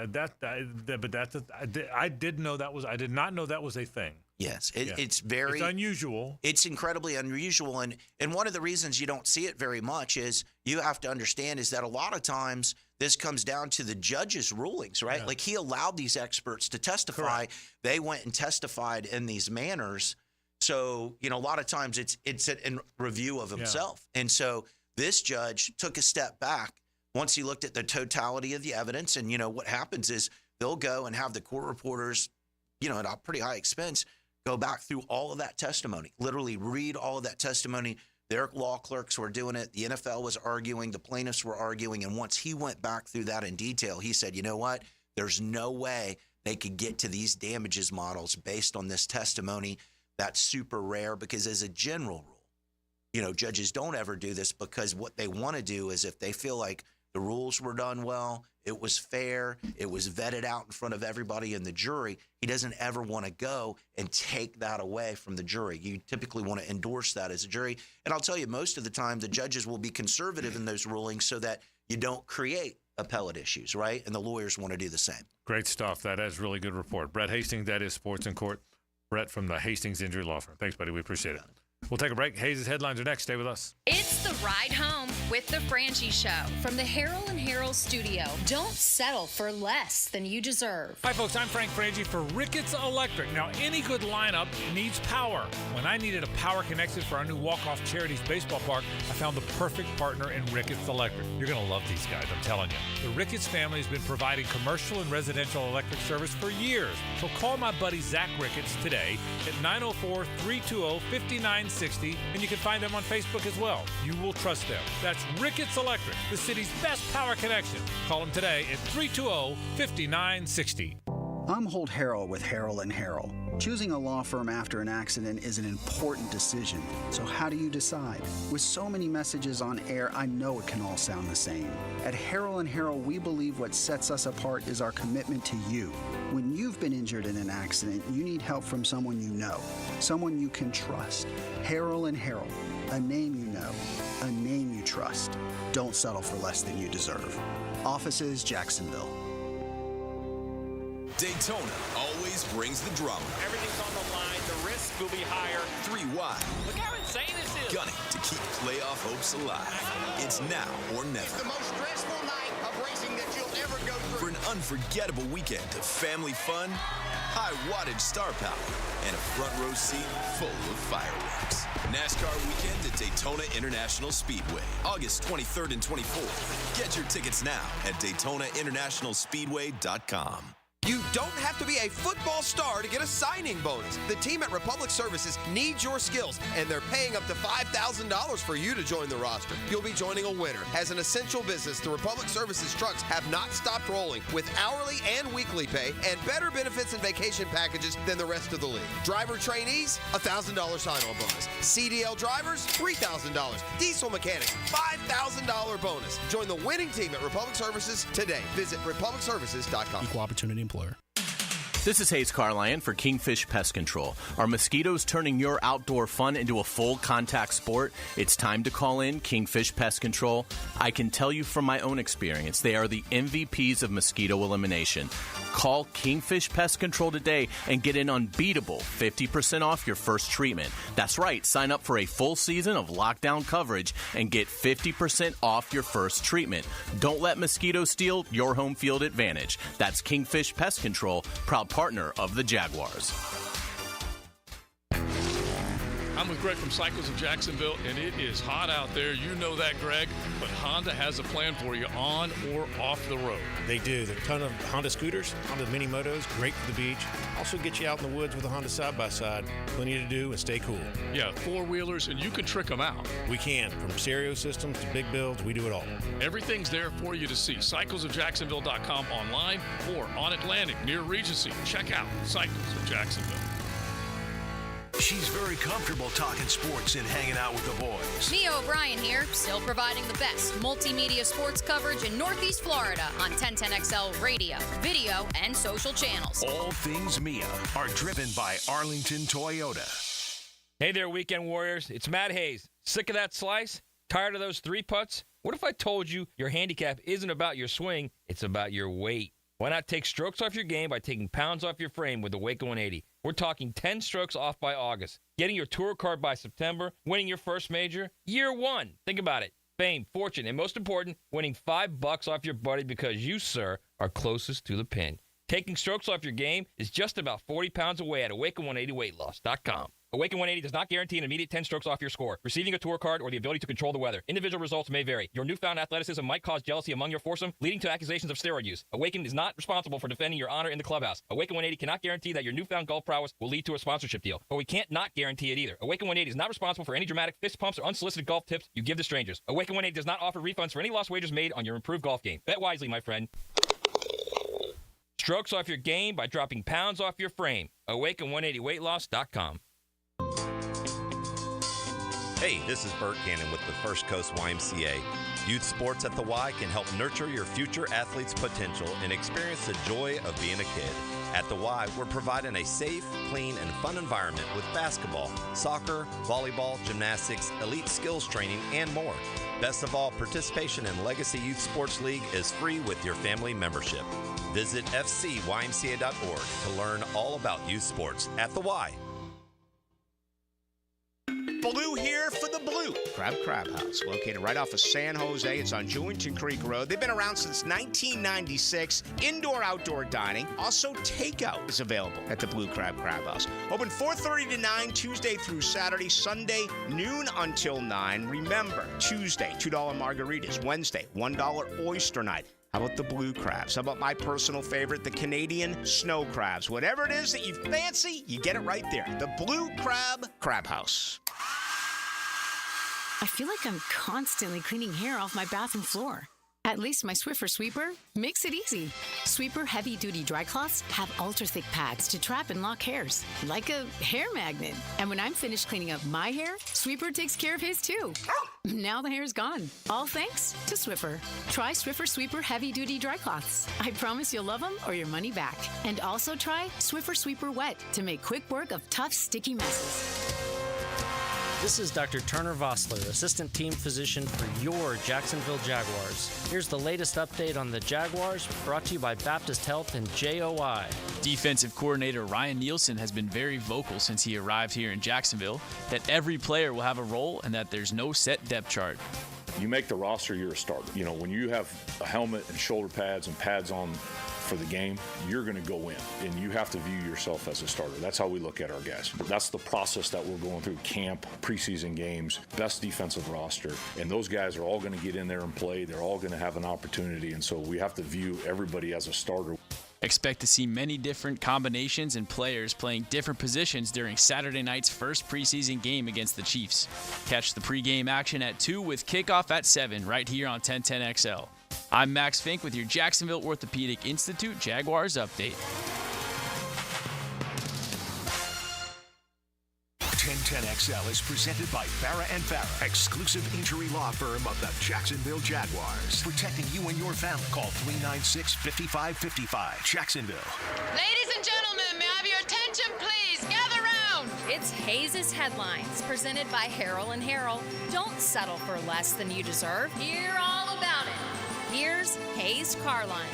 know that was. I did not know that was a thing. Yes, it's unusual. It's incredibly unusual, and one of the reasons you don't see it very much is you have to understand is that a lot of times this comes down to the judge's rulings, right? Yeah. Like he allowed these experts to testify. Correct. They went and testified in these manners. So a lot of times it's in review of himself, and so this judge took a step back. Once he looked at the totality of the evidence, and what happens is they'll go and have the court reporters, at a pretty high expense, go back through all of that testimony, literally read all of that testimony. Their law clerks were doing it. The NFL was arguing. The plaintiffs were arguing. And once he went back through that in detail, he said, you know what? There's no way they could get to these damages models based on this testimony. That's super rare because as a general rule, judges don't ever do this because what they want to do is if they feel like the rules were done well, it was fair, it was vetted out in front of everybody in the jury, he doesn't ever want to go and take that away from the jury. You typically want to endorse that as a jury. And I'll tell you, most of the time, the judges will be conservative in those rulings so that you don't create appellate issues, right? And the lawyers want to do the same. Great stuff. That is really good report. Brett Hastings, that is Sports in Court. Brett from the Hastings Injury Law Firm. Thanks, buddy. We appreciate it. We'll take a break. Hayes' headlines are next. Stay with us. It's the ride home with the Frangie Show from the Harold and Harold studio. Don't settle for less than you deserve. Hi, folks. I'm Frank Frangie for Ricketts Electric. Now, any good lineup needs power. When I needed a power connection for our new Walk-Off Charities baseball park, I found the perfect partner in Ricketts Electric. You're going to love these guys, I'm telling you. The Ricketts family has been providing commercial and residential electric service for years. So call my buddy Zach Ricketts today at 904-320-5960, and you can find them on Facebook as well. You will trust them. That's Ricketts Electric, the city's best power connection. Call them today at 320-5960. I'm Holt Harrell with Harrell & Harrell. Choosing a law firm after an accident is an important decision. So how do you decide? With so many messages on air, I know it can all sound the same. At Harrell & Harrell, we believe what sets us apart is our commitment to you. When you've been injured in an accident, you need help from someone you know, someone you can trust. Harrell & Harrell, a name you know, a name you trust. Don't settle for less than you deserve. Offices, Jacksonville. Daytona always brings the drama. Everything's on the line. The risk will be higher. 3 wide. Look how insane this is. Gunning to keep playoff hopes alive. It's now or never. It's the most stressful night of racing that you'll ever go through. For an unforgettable weekend of family fun, high wattage star power, and a front row seat full of fireworks. NASCAR weekend at Daytona International Speedway, August 23rd and 24th. Get your tickets now at DaytonaInternationalSpeedway.com. You don't have to be a football star to get a signing bonus. The team at Republic Services needs your skills, and they're paying up to $5,000 for you to join the roster. You'll be joining a winner. As an essential business, the Republic Services trucks have not stopped rolling with hourly and weekly pay and better benefits and vacation packages than the rest of the league. Driver trainees, $1,000 sign-on bonus. CDL drivers, $3,000. Diesel mechanics, $5,000 bonus. Join the winning team at Republic Services today. Visit republicservices.com. Equal opportunity employer. This is Hays Carlyon for Kingfish Pest Control. Are mosquitoes turning your outdoor fun into a full contact sport? It's time to call in Kingfish Pest Control. I can tell you from my own experience, they are the MVPs of mosquito elimination. Call Kingfish Pest Control today and get an unbeatable 50% off your first treatment. That's right, sign up for a full season of lockdown coverage and get 50% off your first treatment. Don't let mosquitoes steal your home field advantage. That's Kingfish Pest Control, proud partner of the Jaguars. I'm with Greg from Cycles of Jacksonville, and it is hot out there. You know that, Greg. But Honda has a plan for you on or off the road. They do. There are a ton of Honda scooters, Honda mini motos, great for the beach. Also get you out in the woods with a Honda side-by-side. Plenty to do and stay cool. Yeah, four-wheelers, and you can trick them out. We can. From stereo systems to big builds, we do it all. Everything's there for you to see. CyclesofJacksonville.com online or on Atlantic near Regency. Check out Cycles of Jacksonville. She's very comfortable talking sports and hanging out with the boys. Mia O'Brien here, still providing the best multimedia sports coverage in Northeast Florida on 1010XL radio, video, and social channels. All things Mia are driven by Arlington Toyota. Hey there, weekend warriors. It's Matt Hays. Sick of that slice? Tired of those 3 putts? What if I told you your handicap isn't about your swing, it's about your weight? Why not take strokes off your game by taking pounds off your frame with the Waco 180? We're talking 10 strokes off by August, getting your tour card by September, winning your first major. Year 1. Think about it. Fame, fortune, and most important, winning $5 off your buddy because you, sir, are closest to the pin. Taking strokes off your game is just about 40 pounds away at Awaken180weightloss.com. Awaken 180 does not guarantee an immediate 10 strokes off your score, receiving a tour card, or the ability to control the weather. Individual results may vary. Your newfound athleticism might cause jealousy among your foursome, leading to accusations of steroid use. Awaken is not responsible for defending your honor in the clubhouse. Awaken 180 cannot guarantee that your newfound golf prowess will lead to a sponsorship deal, but we can't not guarantee it either. Awaken 180 is not responsible for any dramatic fist pumps or unsolicited golf tips you give to strangers. Awaken 180 does not offer refunds for any lost wagers made on your improved golf game. Bet wisely, my friend. Strokes off your game by dropping pounds off your frame. Awaken180weightloss.com. Hey, this is Bert Cannon with the First Coast YMCA. Youth sports at the Y can help nurture your future athlete's potential and experience the joy of being a kid. At the Y, we're providing a safe, clean, and fun environment with basketball, soccer, volleyball, gymnastics, elite skills training, and more. Best of all, participation in Legacy Youth Sports League is free with your family membership. Visit fcymca.org to learn all about youth sports at the Y. Blue here for the Blue Crab House, located right off of San Jose. It's on Jewington Creek Road. They've been around since 1996. Indoor-outdoor dining. Also, takeout is available at the Blue Crab House. Open 4:30 to 9, Tuesday through Saturday. Sunday, noon until 9. Remember, Tuesday, $2 margaritas. Wednesday, $1 oyster night. How about the blue crabs? How about my personal favorite, the Canadian snow crabs? Whatever it is that you fancy, you get it right there. The Blue Crab House. I feel like I'm constantly cleaning hair off my bathroom floor. At least my Swiffer Sweeper makes it easy. Sweeper heavy-duty dry cloths have ultra-thick pads to trap and lock hairs, like a hair magnet. And when I'm finished cleaning up my hair, Sweeper takes care of his too. Now the hair's gone. All thanks to Swiffer. Try Swiffer Sweeper heavy-duty dry cloths. I promise you'll love them or your money back. And also try Swiffer Sweeper Wet to make quick work of tough, sticky messes. This is Dr. Turner Vossler, Assistant Team Physician for your Jacksonville Jaguars. Here's the latest update on the Jaguars, brought to you by Baptist Health and JOI. Defensive coordinator Ryan Nielsen has been very vocal since he arrived here in Jacksonville that every player will have a role and that there's no set depth chart. You make the roster, you're a starter. You know, when you have a helmet and shoulder pads and pads on for the game, you're going to go in, and you have to view yourself as a starter. That's how we look at our guys. That's the process that we're going through: camp, preseason games, best defensive roster, and those guys are all going to get in there and play. They're all going to have an opportunity, and so we have to view everybody as a starter. Expect to see many different combinations and players playing different positions during Saturday night's first preseason game against the Chiefs. Catch the pregame action at 2 with kickoff at 7 right here on 1010XL. I'm Max Fink with your Jacksonville Orthopedic Institute Jaguars update. 1010XL is presented by Farah & Farah, exclusive injury law firm of the Jacksonville Jaguars. Protecting you and your family. Call 396-5555. Jacksonville. Ladies and gentlemen, may I have your attention, please? Gather round. It's Hays' Headlines, presented by Harold & Harold. Don't settle for less than you deserve. Hear all about it. Here's Hays Carlyon.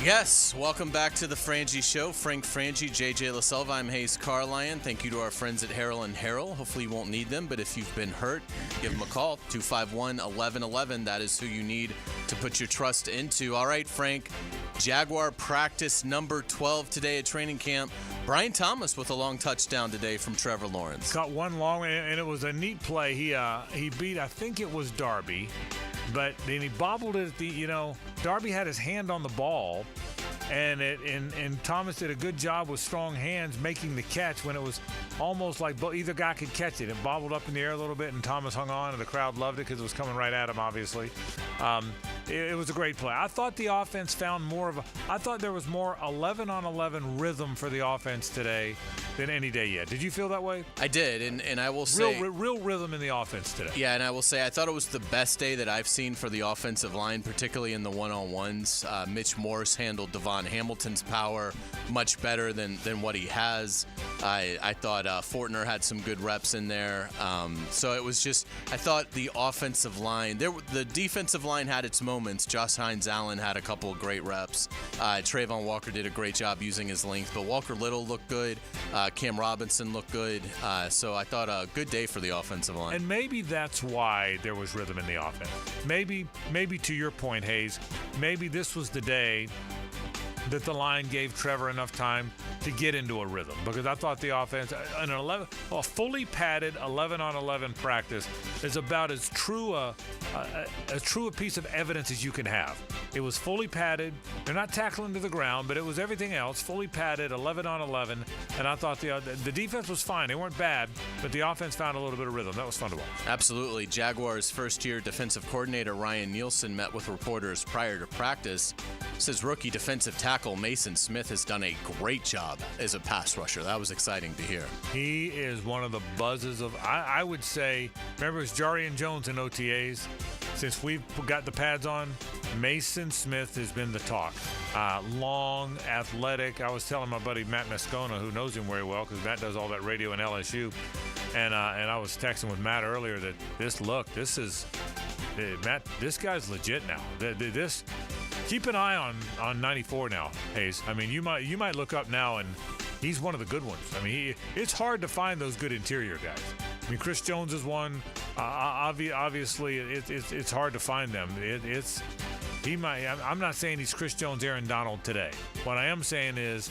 Yes, welcome back to the Frangie Show. Frank Frangie, JJ LaSelva. I'm Hays Carlyon. Thank you to our friends at Harold & Harold. Hopefully you won't need them, but if you've been hurt, give them a call. 251-1111. That is who you need to put your trust into. All right, Frank. Jaguar practice number 12 today at training camp. Brian Thomas with a long touchdown today from Trevor Lawrence. Caught one long, and it was a neat play. He beat, I think it was Darby, but then he bobbled it at the, Darby had his hand on the ball, and Thomas did a good job with strong hands making the catch when it was almost like either guy could catch it. It bobbled up in the air a little bit, and Thomas hung on, and the crowd loved it because it was coming right at him, obviously. It was a great play. I thought the offense found I thought there was more 11-on-11 rhythm for the offense today than any day yet. Did you feel that way? I did, and I will say... Real rhythm in the offense today. Yeah, and I will say I thought it was the best day that I've seen for the offensive line, particularly in the one-on-ones. Mitch Morse handled Devon Hamilton's power much better than what he has. I thought Fortner had some good reps in there. So it was just, I thought the offensive line, the defensive line had its moments. Josh Hines-Allen had a couple of great reps. Trayvon Walker did a great job using his length, but Walker Little looked good. Cam Robinson looked good. So I thought a good day for the offensive line. And maybe that's why there was rhythm in the offense. Maybe to your point, Hayes, maybe this was the day that the line gave Trevor enough time to get into a rhythm, because I thought the offense, a fully padded 11-on-11 practice is about as true a piece of evidence as you can have. It was fully padded. They're not tackling to the ground, but it was everything else, fully padded, 11-on-11, and I thought the defense was fine. They weren't bad, but the offense found a little bit of rhythm. That was fun to watch. Absolutely. Jaguars' first-year defensive coordinator Ryan Nielsen met with reporters prior to practice. Says rookie defensive tackle Mason Smith has done a great job as a pass rusher. That was exciting to hear. He is one of the buzzes of, I would say, remember it was Jarian Jones in OTAs? Since we've got the pads on, Mason Smith has been the talk. Long, athletic. I was telling my buddy Matt Moscona, who knows him very well because Matt does all that radio in LSU, and I was texting with Matt earlier that Matt, this guy's legit now. Keep an eye on 94 now, Hayes. I mean, you might look up now, and he's one of the good ones. I mean, it's hard to find those good interior guys. I mean, Chris Jones is one. Obviously, it's hard to find them. I'm not saying he's Chris Jones, Aaron Donald today. What I am saying is,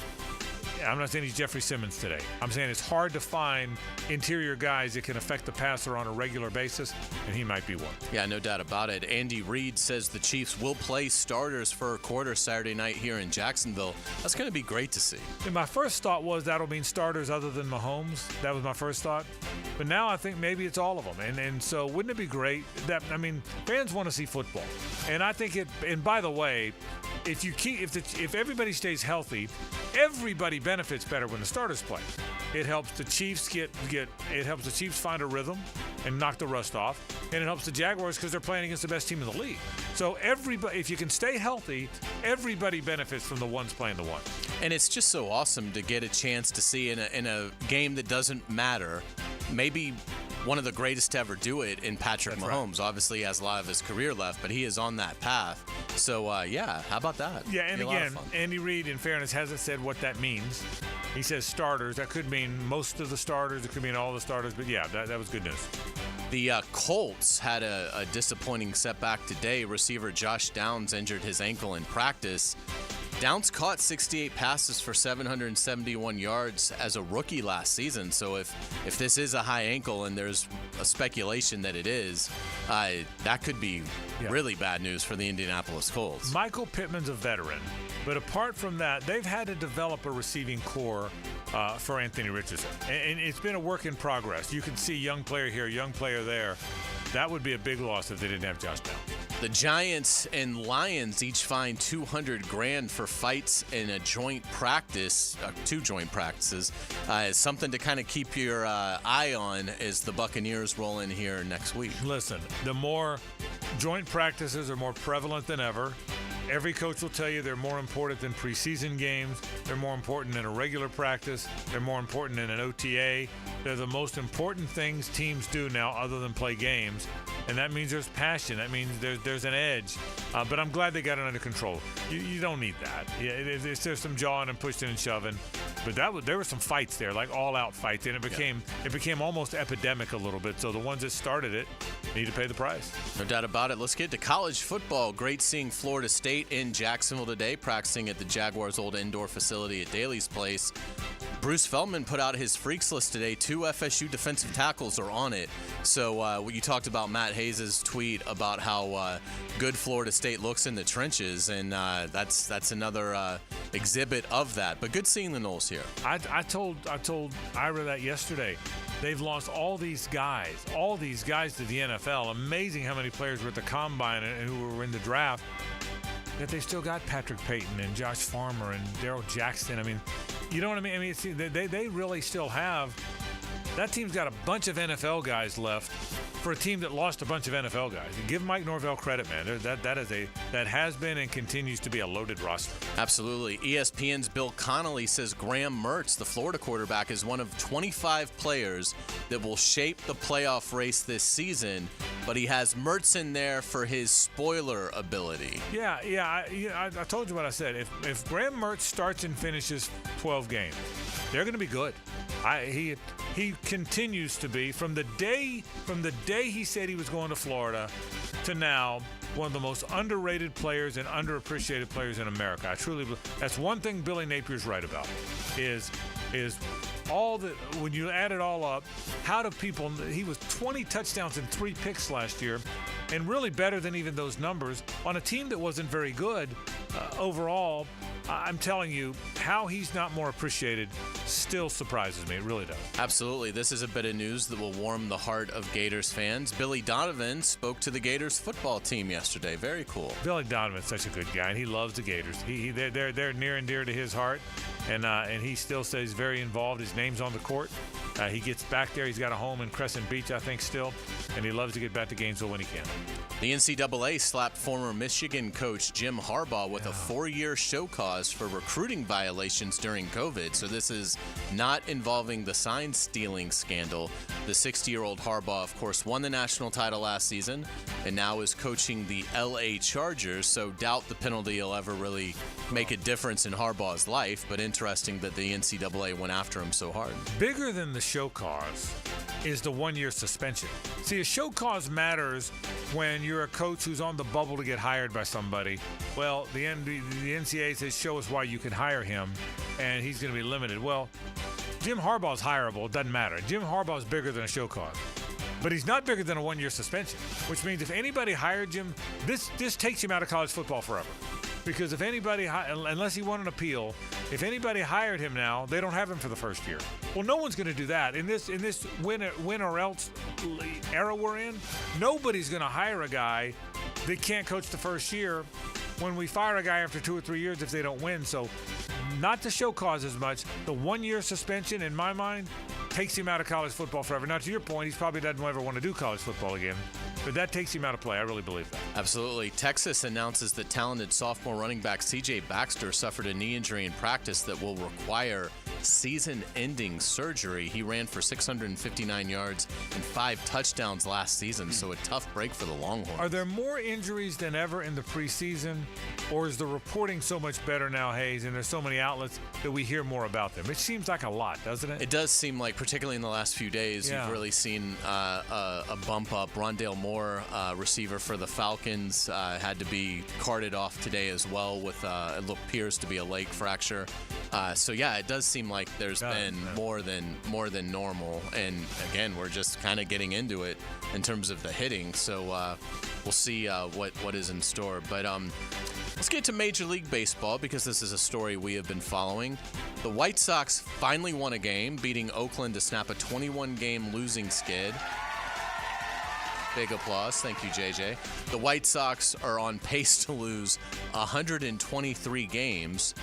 I'm not saying he's Jeffrey Simmons today. I'm saying it's hard to find interior guys that can affect the passer on a regular basis, and he might be one. Yeah, no doubt about it. Andy Reid says the Chiefs will play starters for a quarter Saturday night here in Jacksonville. That's going to be great to see. And my first thought was that'll mean starters other than Mahomes. That was my first thought. But now I think maybe it's all of them. And so wouldn't it be great that, fans want to see football. And I think and by the way, if everybody stays healthy, everybody benefits better when the starters play. It helps the Chiefs find a rhythm and knock the rust off, and it helps the Jaguars because they're playing against the best team in the league. So if you can stay healthy, everybody benefits from the ones playing the one. And it's just so awesome to get a chance to see in a game that doesn't matter, maybe one of the greatest to ever do it in Patrick Mahomes. Right. Obviously, he has a lot of his career left, but he is on that path. So, how about that? Yeah, and again, Andy Reid, in fairness, hasn't said what that means. He says starters. That could mean most of the starters. It could mean all the starters. But, yeah, that was good news. The Colts had a disappointing setback today. Receiver Josh Downs injured his ankle in practice. Downs caught 68 passes for 771 yards as a rookie last season. So if this is a high ankle, and there's a speculation that it is, that could be really bad news for the Indianapolis Colts. Michael Pittman's a veteran, but apart from that, they've had to develop a receiving core for Anthony Richardson. And it's been a work in progress. You can see young player here, young player there. That would be a big loss if they didn't have Josh Downs. The Giants and Lions each fined $200,000 for fights in a joint practice, 2 joint practices. It's something to kind of keep your eye on as the Buccaneers roll in here next week. Listen, the more joint practices are more prevalent than ever. Every coach will tell you they're more important than preseason games. They're more important than a regular practice. They're more important than an OTA. They're the most important things teams do now other than play games. And that means there's passion. That means there's an edge. But I'm glad they got it under control. You don't need that. There's some jawing and pushing and shoving. But there were some fights there, like all-out fights. And it became almost epidemic a little bit. So the ones that started it need to pay the price. No doubt about it. Let's get to college football. Great seeing Florida State in Jacksonville today, practicing at the Jaguars' old indoor facility at Daly's Place. Bruce Feldman put out his freaks list today. 2 FSU defensive tackles are on it. So you talked about Matt Hayes' tweet about how good Florida State looks in the trenches, and that's another exhibit of that. But good seeing the Noles here. I told Ira that yesterday. They've lost all these guys to the NFL. Amazing how many players were at the Combine and who were in the draft. That they still got Patrick Payton and Josh Farmer and Darrell Jackson. I mean, you know what I mean? I mean, they really still have. That team's got a bunch of NFL guys left for a team that lost a bunch of NFL guys. Give Mike Norvell credit, man. That has been and continues to be a loaded roster. Absolutely. ESPN's Bill Connolly says Graham Mertz, the Florida quarterback, is one of 25 players that will shape the playoff race this season, but he has Mertz in there for his spoiler ability. Yeah. I told you what I said. If Graham Mertz starts and finishes 12 games, they're going to be good. He continues to be from the day he said he was going to Florida to now one of the most underrated players and underappreciated players in America. I truly believe that's one thing Billy Napier's right about is all that when you add it all up, how do people? He was 20 touchdowns and 3 picks last year, and really better than even those numbers on a team that wasn't very good overall. I'm telling you, how he's not more appreciated still surprises me. It really does. Absolutely. This is a bit of news that will warm the heart of Gators fans. Billy Donovan spoke to the Gators football team yesterday. Very cool. Billy Donovan's such a good guy, and he loves the Gators. They're near and dear to his heart, and he still stays very involved. His name's on the court. He gets back there. He's got a home in Crescent Beach, I think, still, and he loves to get back to Gainesville when he can. The NCAA slapped former Michigan coach Jim Harbaugh with a 4-year show cause for recruiting violations during COVID. So this is not involving the sign stealing scandal. The 60-year-old Harbaugh, of course, won the national title last season and now is coaching the LA Chargers. So doubt the penalty will ever really make a difference in Harbaugh's life, but interesting that the NCAA went after him so hard. Bigger than the show cause is the 1-year suspension. See, a show cause matters when you're a coach who's on the bubble to get hired by somebody. Well, the NCAA says, show us why you can hire him, and he's going to be limited. Well, Jim Harbaugh's hireable. It doesn't matter. Jim Harbaugh's bigger than a show cause. But he's not bigger than a 1-year suspension, which means if anybody hired Jim, this takes him out of college football forever. Because if anybody, unless he won an appeal, if anybody hired him now, they don't have him for the first year. Well, no one's going to do that. In this win or else era we're in, nobody's going to hire a guy that can't coach the first year when we fire a guy after 2 or 3 years if they don't win. So not the show cause as much. The 1-year suspension, in my mind, takes him out of college football forever. Now, to your point, he probably doesn't ever want to do college football again. But that takes him out of play. I really believe that. Absolutely. Texas announces that talented sophomore running back C.J. Baxter suffered a knee injury in practice that will require season-ending surgery. He ran for 659 yards and 5 touchdowns last season, so a tough break for the Longhorns. Are there more injuries than ever in the preseason, or is the reporting so much better now, Hayes, and there's so many outlets that we hear more about them? It seems like a lot, doesn't it? It does seem like, particularly in the last few days, you've really seen a bump up. Rondale Moore, receiver for the Falcons, had to be carted off today as well with it appears to be a leg fracture. So yeah, it does seem like there's been more than normal, and again, we're just kind of getting into it in terms of the hitting. So we'll see what is in store. But let's get to Major League Baseball, because this is a story we have been following. The White Sox finally won a game, beating Oakland to snap a 21-game losing skid. Big applause. Thank you, JJ. The White Sox are on pace to lose 123 games.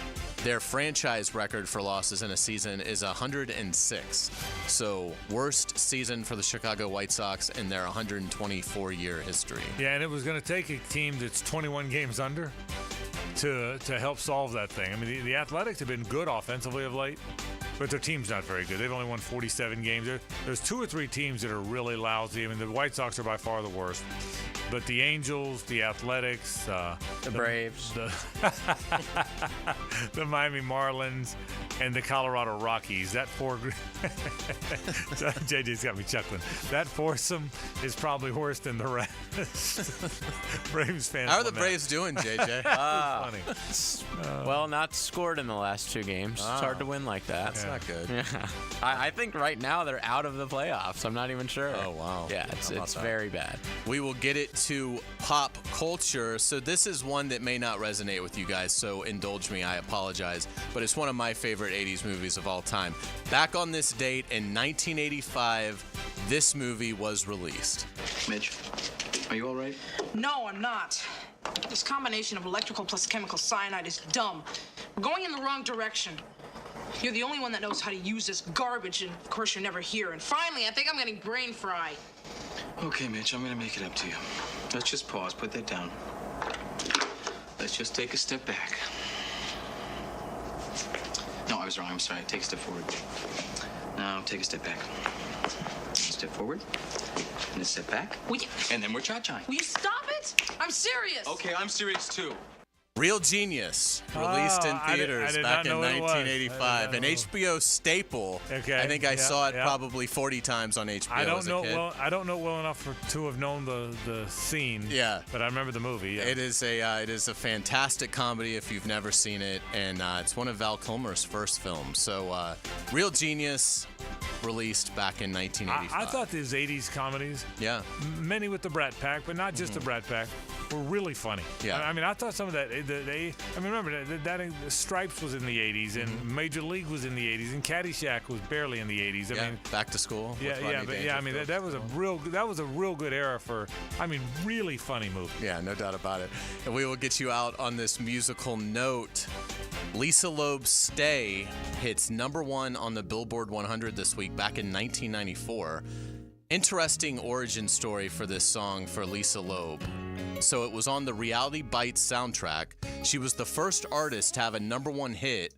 Their franchise record for losses in a season is 106. So, worst season for the Chicago White Sox in their 124-year history. Yeah, and it was going to take a team that's 21 games under to help solve that thing. I mean, the Athletics have been good offensively of late, but their team's not very good. They've only won 47 games. There's 2 or 3 teams that are really lousy. I mean, the White Sox are by far the worst. But the Angels, the Athletics, the Braves, the Miami Marlins, and the Colorado Rockies. That JJ's got me chuckling. That foursome is probably worse than the rest. Braves fans. How are the Braves doing, JJ? Funny. Well, not scored in the last 2 games. It's hard to win like that. That's not good. Yeah. I think right now they're out of the playoffs. I'm not even sure. Oh, wow. Yeah, it's very bad. We will get it to pop culture. So this is one that may not resonate with you guys, so indulge me. I apologize. But it's one of my favorite 80s movies of all time. Back on this date in 1985, this movie was released. Mitch, are you all right? No, I'm not. This combination of electrical plus chemical cyanide is dumb. We're going in the wrong direction. You're the only one that knows how to use this garbage, and of course you're never here. And finally, I think I'm getting brain fry. Okay, Mitch, I'm gonna make it up to you. Let's just pause, put that down. Let's just take a step back. No, I was wrong, I'm sorry. Take a step forward. Now, take a step back. Step forward, and a step back. And then we're cha-chaing. Will you stop it? I'm serious. Okay, I'm serious too. Real Genius, released in theaters back in 1985, an HBO staple. Okay, I think I saw it probably 40 times on HBO. I don't as a know kid. well. I don't know well enough to have known the scene. Yeah, but I remember the movie. Yeah. It is a fantastic comedy if you've never seen it, and it's one of Val Kilmer's first films. So, Real Genius, released back in 1985. I thought these 80s comedies, many with the Brat Pack, but not just the Brat Pack, were really funny. Yeah. I mean, I thought some of that. Remember that Stripes was in the 80s, and Major League was in the 80s, and Caddyshack was barely in the 80s. I mean, Back to School. I mean, that was a real good era for. I mean, really funny movie. Yeah, no doubt about it. And we will get you out on this musical note. Lisa Loeb's "Stay" hits #1 on the Billboard 100 this week, back in 1994. Interesting origin story for this song for Lisa Loeb. So it was on the Reality Bites soundtrack. She was the first artist to have a #1 hit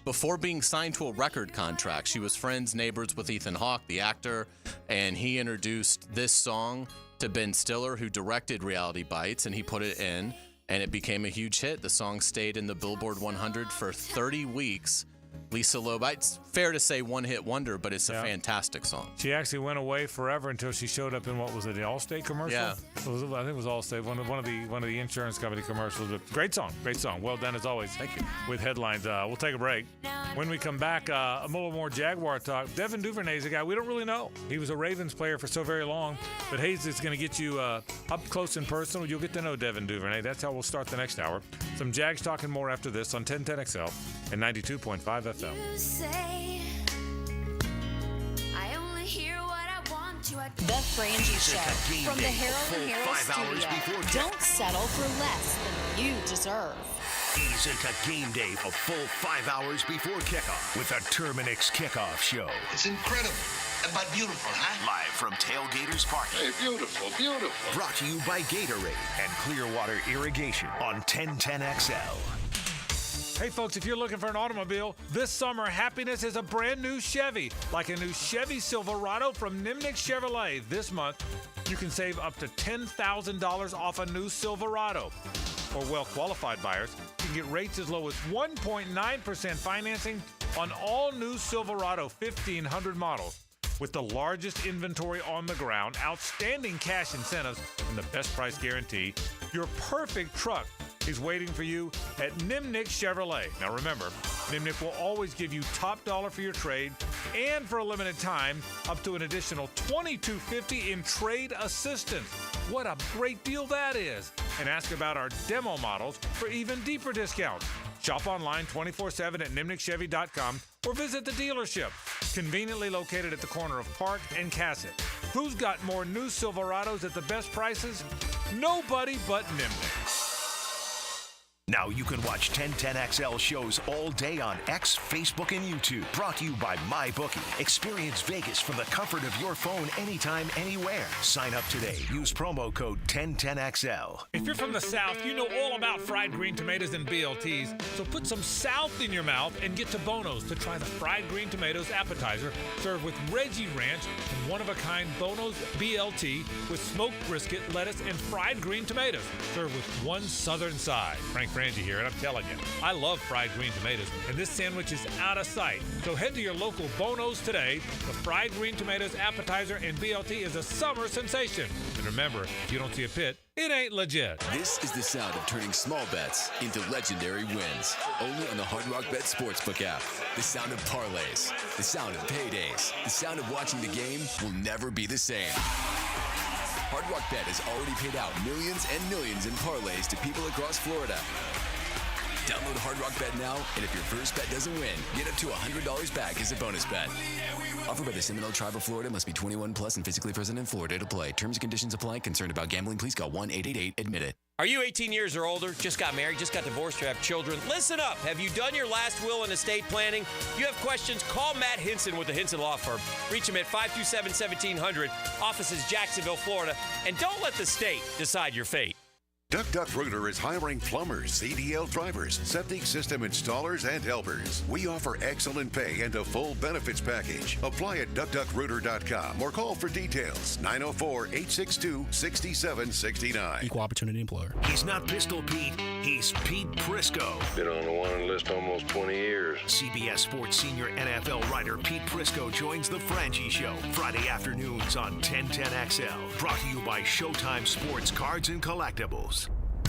before being signed to a record contract. She was friends, neighbors with Ethan Hawke, the actor, and he introduced this song to Ben Stiller, who directed Reality Bites, and he put it in, and it became a huge hit. The song stayed in the Billboard 100 for 30 weeks. Lisa Loeb, it's fair to say one-hit wonder, but it's a fantastic song. She actually went away forever until she showed up in what was it, the Allstate commercial? Yeah, I think it was Allstate, one of the insurance company commercials. But great song. Well done as always. Thank you. With headlines, we'll take a break. When we come back, a little more Jaguar talk. Devin Duvernay is a guy we don't really know. He was a Ravens player for so very long, but Hays is going to get you up close and personal. You'll get to know Devin Duvernay. That's how we'll start the next hour. Some Jags talking more after this on 1010XL and 92.5 FM. The Frangie Show from the Harold and Harold Studio. Don't settle for less than you deserve. Ease into game day a full 5 hours before kickoff with a Terminix Kickoff Show. It's incredible, but beautiful, huh? Live from Tailgaters Park. Hey, beautiful, beautiful. Brought to you by Gatorade and Clearwater Irrigation on 1010XL. Hey, folks, if you're looking for an automobile, this summer, happiness is a brand new Chevy. Like a new Chevy Silverado from Nimnik Chevrolet. This month, you can save up to $10,000 off a new Silverado. For well-qualified buyers, you can get rates as low as 1.9% financing on all new Silverado 1500 models. With the largest inventory on the ground, outstanding cash incentives, and the best price guarantee, your perfect truck is waiting for you at Nimnik Chevrolet. Now remember, Nimnik will always give you top dollar for your trade, and for a limited time, up to an additional $2,250 in trade assistance. What a great deal that is. And ask about our demo models for even deeper discounts. Shop online 24/7 at nimnikchevy.com or visit the dealership, conveniently located at the corner of Park and Cassett. Who's got more new Silverados at the best prices? Nobody but Nimnik. Now you can watch 1010XL shows all day on X, Facebook, and YouTube. Brought to you by MyBookie. Experience Vegas from the comfort of your phone anytime, anywhere. Sign up today. Use promo code 1010XL. If you're from the South, you know all about fried green tomatoes and BLTs. So put some South in your mouth and get to Bono's to try the fried green tomatoes appetizer served with Reggie Ranch and one-of-a-kind Bono's BLT with smoked brisket, lettuce, and fried green tomatoes served with one southern side. Frank Frangie here, and I'm telling you, I love fried green tomatoes, and this sandwich is out of sight. So head to your local Bono's today. The fried green tomatoes appetizer and BLT is a summer sensation. And remember, if you don't see a pit, it ain't legit. This is the sound of turning small bets into legendary wins. Only on the Hard Rock Bet Sportsbook app. The sound of parlays. The sound of paydays. The sound of watching the game will never be the same. Hard Rock Bet has already paid out millions and millions in parlays to people across Florida. Download Hard Rock Bet now, and if your first bet doesn't win, get up to $100 back as a bonus bet. Offered by the Seminole Tribe of Florida. Must be 21 plus and physically present in Florida to play. Terms and conditions apply. Concerned about gambling? Please call 1-888-ADMIT-IT. Are you 18 years or older, just got married, just got divorced, or have children? Listen up. Have you done your last will and estate planning? If you have questions, call Matt Hinson with the Hinson Law Firm. Reach him at 527-1700. Office is Jacksonville, Florida. And don't let the state decide your fate. Duck Rooter is hiring plumbers, CDL drivers, septic system installers, and helpers. We offer excellent pay and a full benefits package. Apply at duckduckrooter.com or call for details. 904-862-6769. Equal opportunity employer. He's not Pistol Pete. He's Pete Prisco. Been on the wanted list almost 20 years. CBS Sports senior NFL writer Pete Prisco joins the Frangie Show Friday afternoons on 1010XL. Brought to you by Showtime Sports Cards and Collectibles.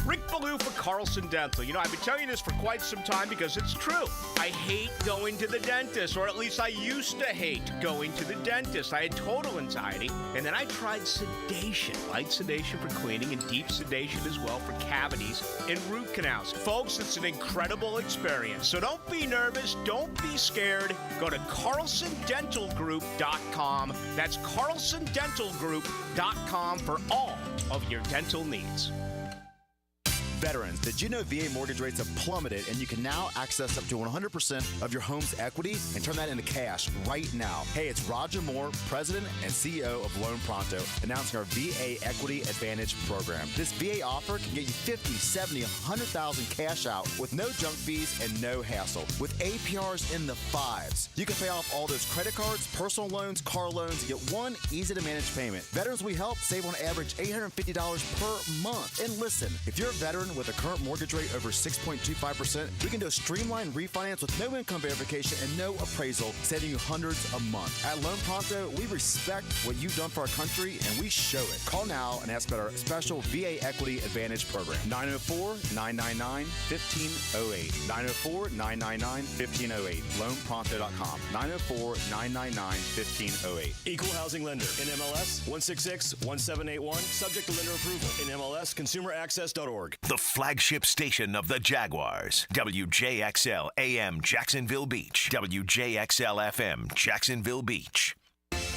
Rick Ballou for Carlson Dental. You know, I've been telling you this for quite some time because it's true. I hate going to the dentist, or at least I used to hate going to the dentist. I had total anxiety, and then I tried sedation. Light sedation for cleaning and deep sedation as well for cavities and root canals. Folks, it's an incredible experience. So don't be nervous. Don't be scared. Go to carlsondentalgroup.com. That's carlsondentalgroup.com for all of your dental needs. Veterans, did you know VA mortgage rates have plummeted and you can now access up to 100% of your home's equity and turn that into cash right now? Hey, it's Roger Moore, President and CEO of Loan Pronto, announcing our VA Equity Advantage program. This VA offer can get you $50,000, $70,000, $100,000 cash out with no junk fees and no hassle, with APRs in the 5s. You can pay off all those credit cards, personal loans, car loans, and get one easy-to-manage payment. Veterans we help save on average $850 per month. And listen, if you're a veteran with a current mortgage rate over 6.25%, we can do a streamlined refinance with no income verification and no appraisal, saving you hundreds a month. At Loan Pronto, we respect what you've done for our country, and we show it. Call now and ask about our special VA Equity Advantage program. 904-999-1508. 904-999-1508. LoanPronto.com. 904-999-1508. Equal housing lender. NMLS 166-1781. Subject to lender approval. NMLS ConsumerAccess.org. The flagship station of the Jaguars. WJXL AM Jacksonville Beach. WJXL FM Jacksonville Beach.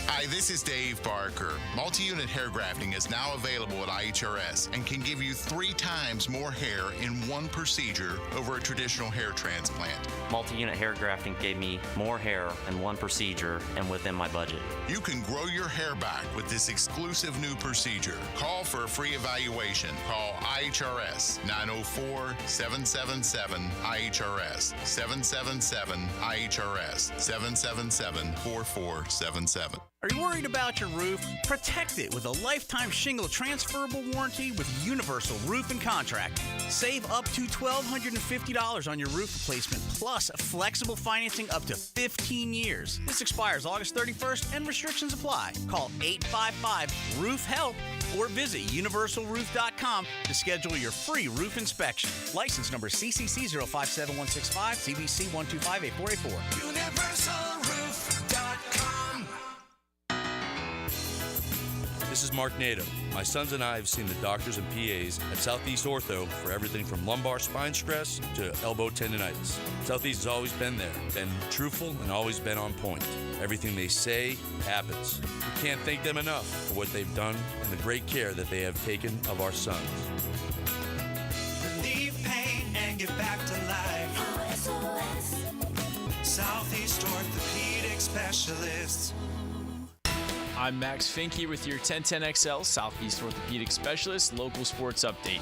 Hi, this is Dave Barker. Multi-unit hair grafting is now available at IHRS and can give you 3 times more hair in one procedure over a traditional hair transplant. Multi-unit hair grafting gave me more hair in one procedure and within my budget. You can grow your hair back with this exclusive new procedure. Call for a free evaluation. Call IHRS 904-777-IHRS 777-IHRS 777-4477. Are you worried about your roof? Protect it with a lifetime shingle transferable warranty with Universal Roof and Contract. Save up to $1,250 on your roof replacement, plus flexible financing up to 15 years. This expires August 31st and restrictions apply. Call 855-ROOF-HELP or visit universalroof.com to schedule your free roof inspection. License number CCC 057165, CBC 1258484. UniversalRoof.com. This is Mark Nato. My sons and I have seen the doctors and PAs at Southeast Ortho for everything from lumbar spine stress to elbow tendonitis. Southeast has always been there, been truthful, and always been on point. Everything they say happens. We can't thank them enough for what they've done and the great care that they have taken of our sons. Relieve pain and Southeast Orthopedic Specialists. I'm Max Finke with your 1010XL Southeast Orthopedic Specialist local sports update.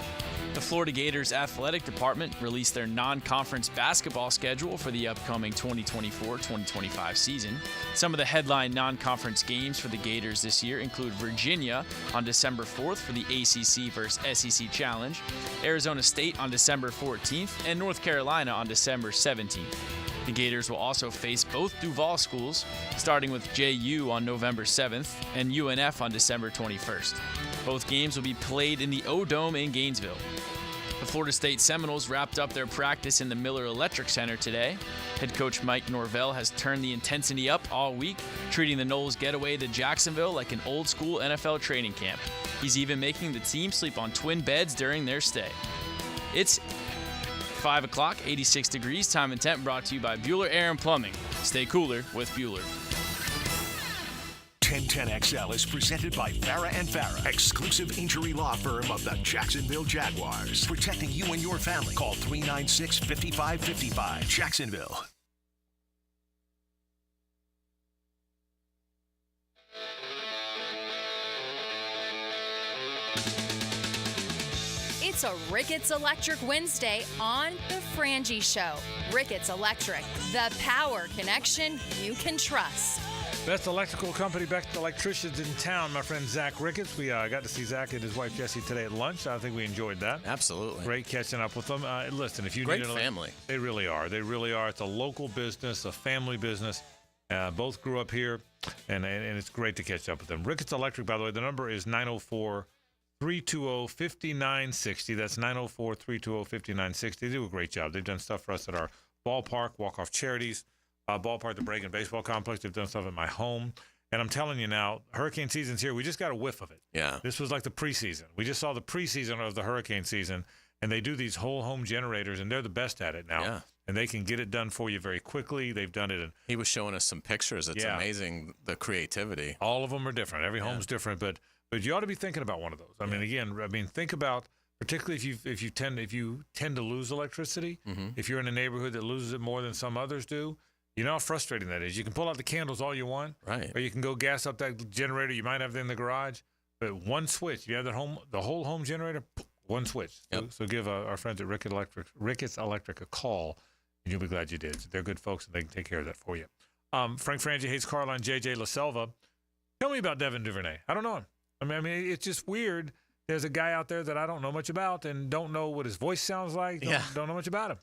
The Florida Gators Athletic Department released their non-conference basketball schedule for the upcoming 2024-2025 season. Some of the headline non-conference games for the Gators this year include Virginia on December 4th for the ACC versus SEC Challenge, Arizona State on December 14th, and North Carolina on December 17th. The Gators will also face both Duval schools, starting with JU on November 7th and UNF on December 21st. Both games will be played in the O-Dome in Gainesville. The Florida State Seminoles wrapped up their practice in the Miller Electric Center today. Head coach Mike Norvell has turned the intensity up all week, treating the Noles getaway to Jacksonville like an old-school NFL training camp. He's even making the team sleep on twin beds during their stay. It's 5 o'clock, 86 degrees, time and temp brought to you by Bueller Air and Plumbing. Stay cooler with Bueller. 1010XL is presented by Farah & Farah, exclusive injury law firm of the Jacksonville Jaguars. Protecting you and your family. Call 396-5555. Jacksonville. It's a Ricketts Electric Wednesday on the Frangie Show. Ricketts Electric, the power connection you can trust. Best electrical company, best electricians in town, my friend Zach Ricketts. We got to see Zach and his wife Jessie today at lunch. I think we enjoyed that. Absolutely. Great catching up with them. Listen, if you Great need family. They really are. They really are. It's a local business, a family business. Both grew up here, and it's great to catch up with them. Ricketts Electric, by the way, the number is 904-320-5960. That's 904-320-5960. They do a great job. They've done stuff for us at our ballpark, walk-off charities, ballpark, the Bregan Baseball Complex. They've done stuff at my home. And I'm telling you now, hurricane season's here. We just got a whiff of it. Yeah. This was like the preseason. We just saw the preseason of the hurricane season, and they do these whole home generators, and they're the best at it now. Yeah. And they can get it done for you very quickly. They've done it. He was showing us some pictures. It's amazing, the creativity. All of them are different. Every home's different, but you ought to be thinking about one of those. I mean, think about, particularly if you tend to lose electricity. If you're in a neighborhood that loses it more than some others do, you know how frustrating that is. You can pull out the candles all you want, right? Or you can go gas up that generator you might have in the garage, but one switch. You have the whole home generator, one switch. So give our friends at Ricketts Electric a call, and you'll be glad you did. They're good folks, and they can take care of that for you. Frank Frangie, Hays Carlyon, JJ LaSelva. Tell me about Devin Duvernay. I don't know him. I mean, it's just weird. There's a guy out there that I don't know much about and don't know what his voice sounds like. Don't know much about him.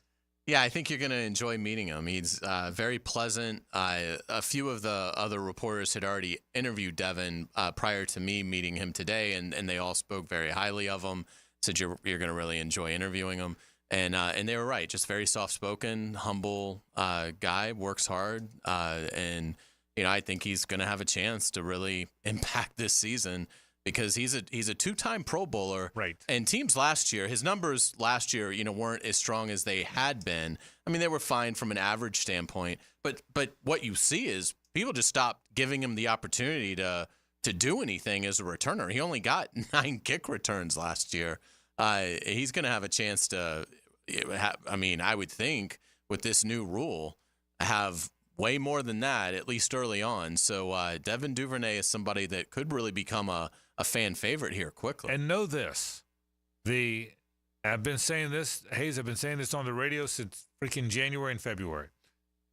Yeah, I think you're going to enjoy meeting him. He's very pleasant. A few of the other reporters had already interviewed Devin prior to me meeting him today, and they all spoke very highly of him, said you're going to really enjoy interviewing him. And they were right, just very soft-spoken, humble guy, works hard. And, I think he's going to have a chance to really impact this season, because he's a two-time Pro Bowler. Right. And teams last year, his numbers last year, weren't as strong as they had been. I mean, they were fine from an average standpoint. But what you see is people just stopped giving him the opportunity to do anything as a returner. He only got 9 kick returns last year. He's going to have a chance to, I would think, with this new rule, have way more than that, at least early on. So Devin Duvernay is somebody that could really become a fan favorite here quickly. And know this, I've been saying this, Hayes, I've been saying this on the radio since freaking January and February.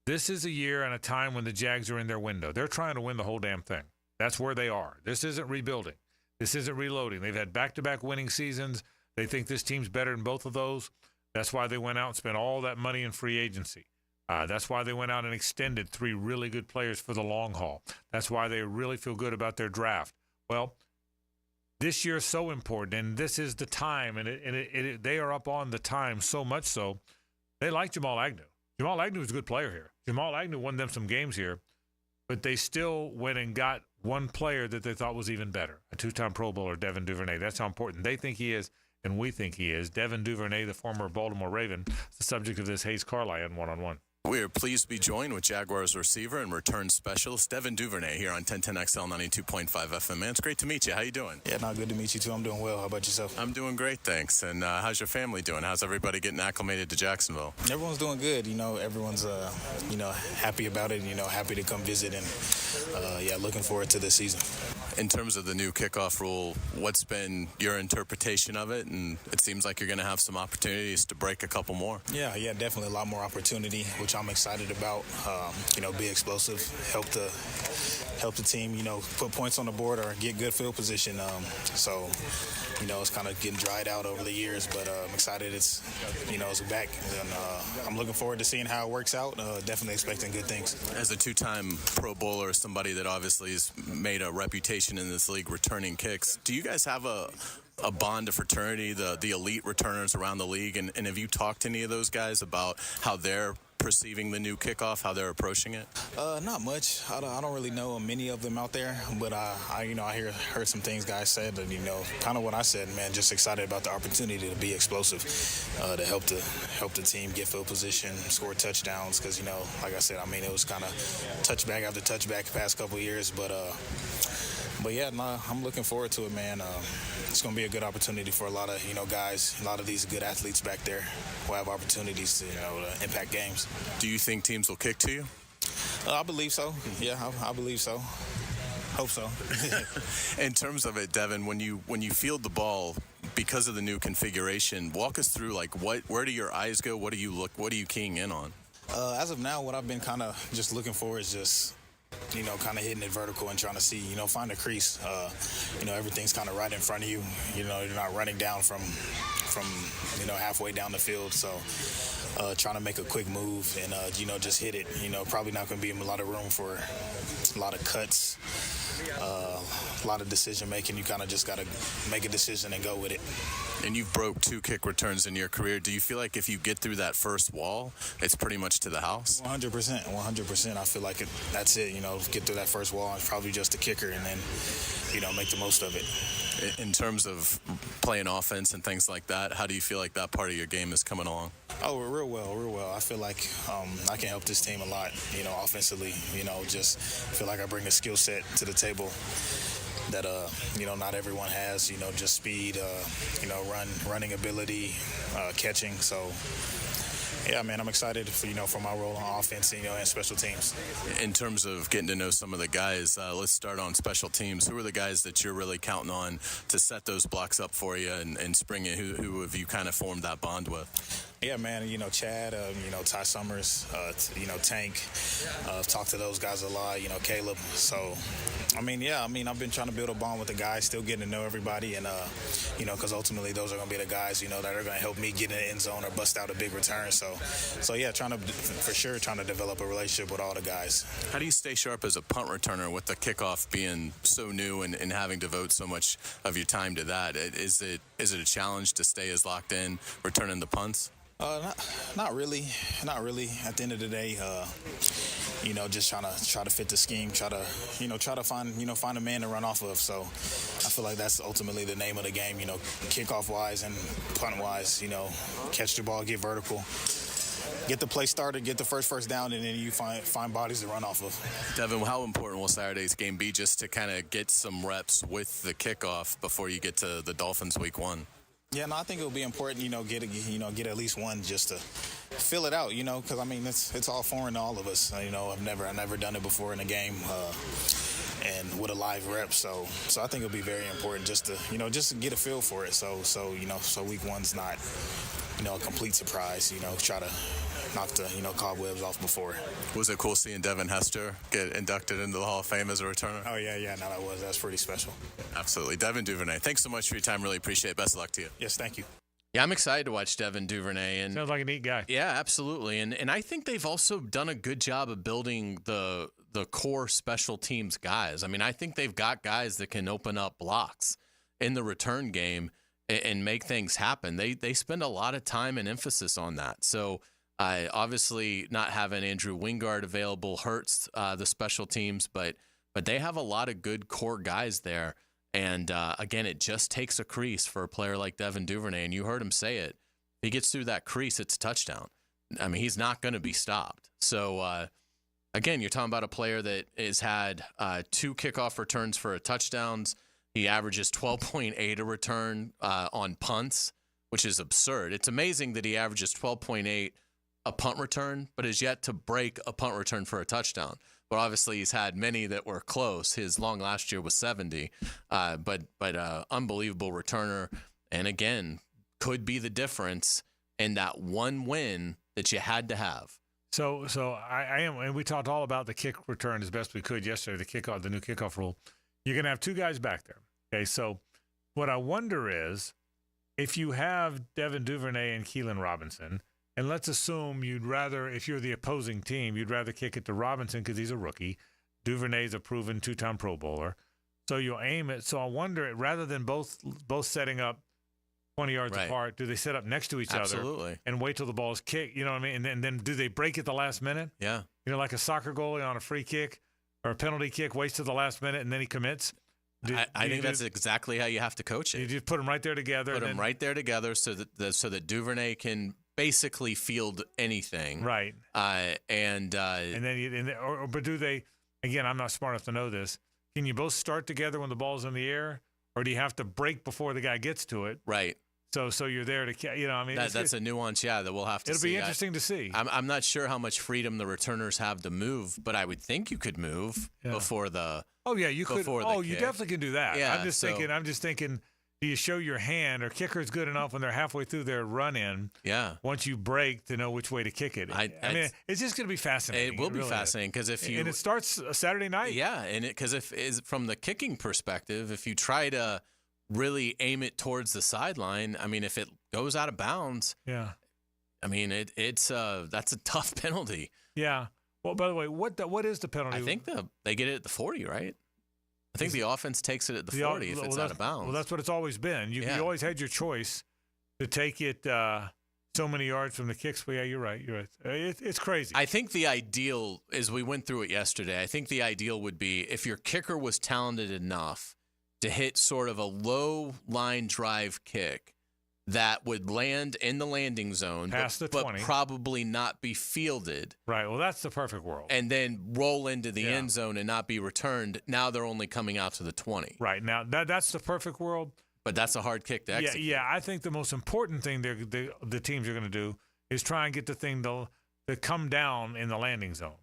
This is a year and a time when the Jags are in their window. They're trying to win the whole damn thing. That's where they are. This isn't rebuilding. This isn't reloading. They've had back-to-back winning seasons. They think this team's better than both of those. That's why they went out and spent all that money in free agency. That's why they went out and extended 3 really good players for the long haul. That's why they really feel good about their draft. Well, this year is so important, and this is the time, and they are up on the time so much so. They like Jamal Agnew. Jamal Agnew is a good player here. Jamal Agnew won them some games here, but they still went and got one player that they thought was even better, a 2-time Pro Bowler, Devin Duvernay. That's how important they think he is, and we think he is. Devin Duvernay, the former Baltimore Raven, is the subject of this Hays Carlyon one-on-one. We are pleased to be joined with Jaguars receiver and return specialist Devin Duvernay here on 1010XL 92.5 FM. Man, it's great to meet you. How you doing? Yeah, good to meet you too. I'm doing well. How about yourself? I'm doing great, thanks. And how's your family doing? How's everybody getting acclimated to Jacksonville? Everyone's doing good. Everyone's happy about it. Happy to come visit and looking forward to this season. In terms of the new kickoff rule, what's been your interpretation of it? And it seems like you're going to have some opportunities to break a couple more. Yeah, definitely a lot more opportunity, which I'm excited about. Be explosive, help the team, put points on the board or get good field position. It's kind of getting dried out over the years, but I'm excited it's back. And I'm looking forward to seeing how it works out. Definitely expecting good things. As a two-time Pro Bowler, somebody that obviously has made a reputation in this league returning kicks, do you guys have a bond of fraternity, the elite returners around the league? And have you talked to any of those guys about how they're perceiving the new kickoff, how they're approaching it? Not much. I don't really know many of them out there, but I heard some things guys said, and kind of what I said, man. Just excited about the opportunity to be explosive, to help the team get field position, score touchdowns. Because like I said, it was kind of touchback after touchback the past couple of years, but yeah, I'm looking forward to it, man. It's going to be a good opportunity for a lot of guys, a lot of these good athletes back there who have opportunities to impact games. Do you think teams will kick to you? I believe so. Yeah, I believe so. Hope so. In terms of it, Devin, when you field the ball, because of the new configuration, walk us through where do your eyes go? What are you keying in on? As of now, what I've been kind of just looking for is just kind of hitting it vertical and trying to see, find a crease. Everything's kind of right in front of you. You're not running down from halfway down the field. So trying to make a quick move and, just hit it. Probably not going to be a lot of room for a lot of cuts, a lot of decision making. You kind of just got to make a decision and go with it. And you've broke 2 kick returns in your career. Do you feel like if you get through that first wall, it's pretty much to the house? 100%. I feel like that's it. Get through that first wall. It's probably just a kicker, and then make the most of it. In terms of playing offense and things like that, how do you feel like that part of your game is coming along? Oh, real well. I feel like I can help this team a lot, offensively. Just feel like I bring a skill set to the table that not everyone has. Just speed, running ability, catching. So yeah, man, I'm excited for my role on offense, and special teams. In terms of getting to know some of the guys, let's start on special teams. Who are the guys that you're really counting on to set those blocks up for you and spring it? Who have you kind of formed that bond with? Yeah, man, Chad, Ty Summers, Tank. I've talked to those guys a lot, Caleb. So, I've been trying to build a bond with the guys, still getting to know everybody. And, because ultimately those are going to be the guys, that are going to help me get in the end zone or bust out a big return. So yeah, trying to develop a relationship with all the guys. How do you stay sharp as a punt returner with the kickoff being so new and having to devote so much of your time to that? Is it a challenge to stay as locked in returning the punts? Not really. At the end of the day, just try to fit the scheme, try to find a man to run off of. So I feel like that's ultimately the name of the game. Kickoff wise and punt wise. Catch the ball, get vertical, get the play started, get the first down, and then you find bodies to run off of. Devin, how important will Saturday's game be just to kind of get some reps with the kickoff before you get to the Dolphins week 1? Yeah, no, I think it'll be important, get at least one just to fill it out, because it's all foreign to all of us. I've never done it before in a game, and with a live rep, so I think it'll be very important just to get a feel for it. So week 1's not, a complete surprise. Try to knock the cobwebs off before. Was it cool seeing Devin Hester get inducted into the Hall of Fame as a returner? Oh yeah, no, that's pretty special. Absolutely. Devin Duvernay, thanks so much for your time. Really appreciate it. Best of luck to you. Yes, thank you. Yeah, I'm excited to watch Devin Duvernay. And sounds like a neat guy. Yeah, absolutely. And I think they've also done a good job of building the core special teams guys. I think they've got guys that can open up blocks in the return game and make things happen. They spend a lot of time and emphasis on that. So obviously not having Andrew Wingard available hurts the special teams, but they have a lot of good core guys there. And again, it just takes a crease for a player like Devin Duvernay. And you heard him say it. If he gets through that crease, it's a touchdown. I mean, he's not going to be stopped. So, again, you're talking about a player that has had 2 kickoff returns for touchdowns. He averages 12.8 a return on punts, which is absurd. It's amazing that he averages 12.8 a punt return, but has yet to break a punt return for a touchdown. But obviously, he's had many that were close. His long last year was 70, but unbelievable returner. And again, could be the difference in that one win that you had to have. So I am, and we talked all about the kick return as best we could yesterday. The new kickoff rule. You're gonna have 2 guys back there. Okay, so what I wonder is if you have Devin Duvernay and Keelan Robinson, and let's assume you'd rather, if you're the opposing team, you'd rather kick it to Robinson because he's a rookie. Duvernay's a proven 2-time Pro Bowler, so you'll aim it. So I wonder, rather than both setting up 20 yards apart, do they set up next to each other and wait till the ball is kicked? You know what I mean? And then do they break at the last minute? Yeah. You know, like a soccer goalie on a free kick or a penalty kick, waits till the last minute and then he commits. I think that's exactly how you have to coach it. You just put them right there together. Put them right there together so that Duvernay can basically field anything. Right. And then but do they? Again, I'm not smart enough to know this. Can you both start together when the ball's in the air, or do you have to break before the guy gets to it? Right. So you're there to, you know, I mean, that's a nuance, that we'll have to see. It'll be interesting to see. I'm not sure how much freedom the returners have to move, but I would think you could move before the. Oh yeah, you could. Oh, you definitely can do that. Yeah, I'm just thinking. Do you show your hand, or kicker's good enough when they're halfway through their run in? Yeah. Once you break, to know which way to kick it. I mean, it's just going to be fascinating. It will be fascinating because and it starts Saturday night. Yeah, and because from the kicking perspective, if you try to really aim it towards the sideline, I mean, if it goes out of bounds, I mean, that's a tough penalty. Yeah. Well, by the way, what is the penalty? I think they get it at the 40, right? I think the offense takes it at the 40 if it's out of bounds. Well, that's what it's always been. You always had your choice to take it so many yards from the kicks. But yeah, you're right. It's crazy. I think the ideal, as we went through it yesterday, I think the ideal would be if your kicker was talented enough to hit sort of a low line drive kick that would land in the landing zone, past the 20, but probably not be fielded. Right. Well, that's the perfect world. And then roll into the end zone and not be returned. Now they're only coming out to the 20. Right. Now that's the perfect world. But that's a hard kick to execute. Yeah. I think the most important thing the teams are going to do is try and get the thing to come down in the landing zone.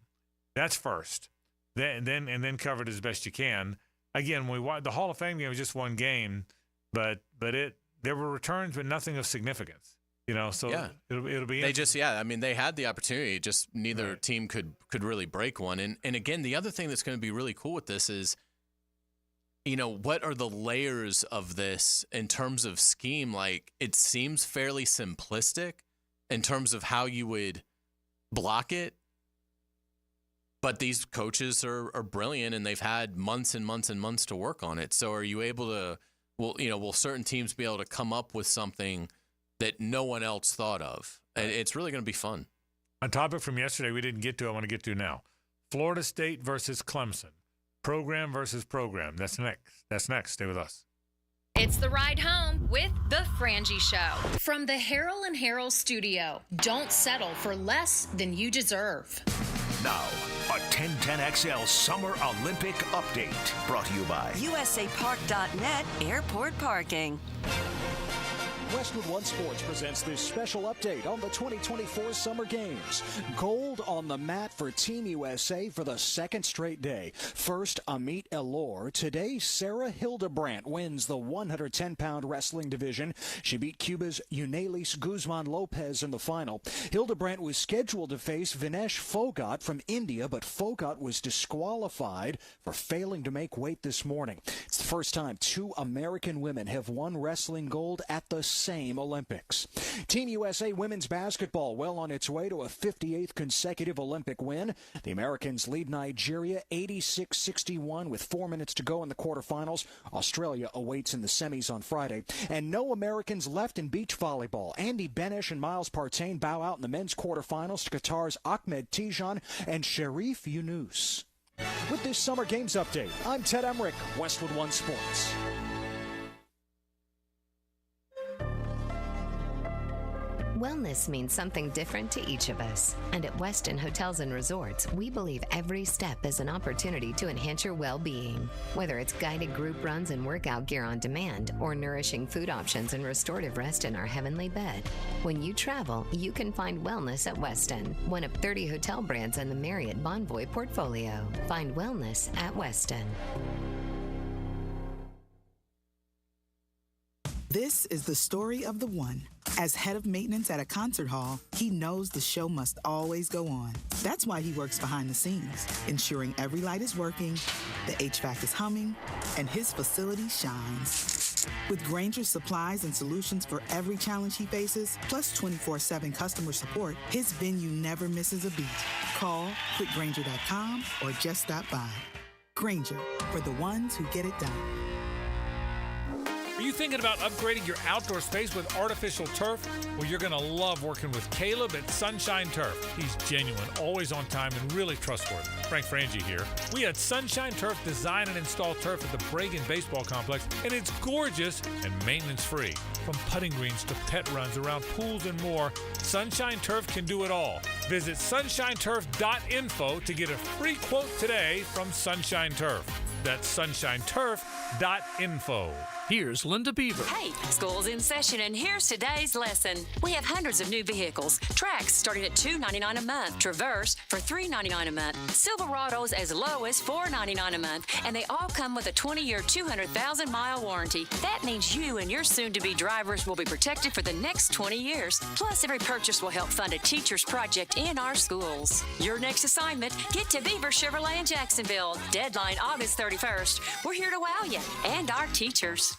That's first. Then cover it as best you can. Again, the Hall of Fame game was just one game, but there were returns, but nothing of significance. You know, so it'll be. They had the opportunity, just neither team could really break one. And again, the other thing that's going to be really cool with this is, you know, what are the layers of this in terms of scheme? Like, it seems fairly simplistic in terms of how you would block it. But these coaches are brilliant, and they've had months and months and months to work on it. So are you able to, will certain teams be able to come up with something that no one else thought of? And it's really going to be fun. A topic from yesterday we didn't get to, I want to get to now. Florida State versus Clemson. Program versus program. That's next. Stay with us. It's the ride home with the Frangie Show. From the Harrell and Harrell studio. Don't settle for less than you deserve. Now, a 1010XL Summer Olympic Update brought to you by USAPark.net Airport Parking. Westwood One Sports presents this special update on the 2024 Summer Games. Gold on the mat for Team USA for the second straight day. First, Amit Elor. Today, Sarah Hildebrandt wins the 110-pound wrestling division. She beat Cuba's Yunelis Guzman Lopez in the final. Hildebrandt was scheduled to face Vinesh Phogat from India, but Phogat was disqualified for failing to make weight this morning. It's the first time 2 American women have won wrestling gold at the same Olympics. Team USA women's basketball well on its way to a 58th consecutive Olympic win. The Americans lead Nigeria 86-61 with 4 minutes to go in the quarterfinals. Australia awaits in the semis on Friday. And no Americans left in beach volleyball. Andy Benesh and Miles Partain bow out in the men's quarterfinals to Qatar's Ahmed Tijan and Sharif Yunus. With this Summer Games update, I'm Ted Emmerich, Westwood One Sports. Wellness means something different to each of us. And at Westin Hotels and Resorts, we believe every step is an opportunity to enhance your well-being. Whether it's guided group runs and workout gear on demand, or nourishing food options and restorative rest in our heavenly bed, when you travel, you can find wellness at Westin, one of 30 hotel brands in the Marriott Bonvoy portfolio. Find wellness at Westin. This is the story of the one. As head of maintenance at a concert hall, he knows the show must always go on. That's why he works behind the scenes, ensuring every light is working, the HVAC is humming, and his facility shines. With Grainger's supplies and solutions for every challenge he faces, plus 24/7 customer support, his venue never misses a beat. Call quickgrainger.com or just stop by. Grainger, for the ones who get it done. Are you thinking about upgrading your outdoor space with artificial turf? Well, you're going to love working with Caleb at Sunshine Turf. He's genuine, always on time, and really trustworthy. Frank Frangie here. We had Sunshine Turf design and install turf at the Bragan Baseball Complex, and it's gorgeous and maintenance-free. From putting greens to pet runs around pools and more, Sunshine Turf can do it all. Visit sunshineturf.info to get a free quote today from Sunshine Turf. That's sunshineturf.info. Here's Linda Beaver. Hey, school's in session, and here's today's lesson. We have hundreds of new vehicles. Trax starting at $2.99 a month. Traverse for $3.99 a month. Silverados as low as $4.99 a month. And they all come with a 20-year, 200,000-mile warranty. That means you and your soon-to-be drivers will be protected for the next 20 years. Plus, every purchase will help fund a teacher's project in our schools. Your next assignment, get to Beaver Chevrolet in Jacksonville. Deadline August 31st. We're here to wow you and our teachers.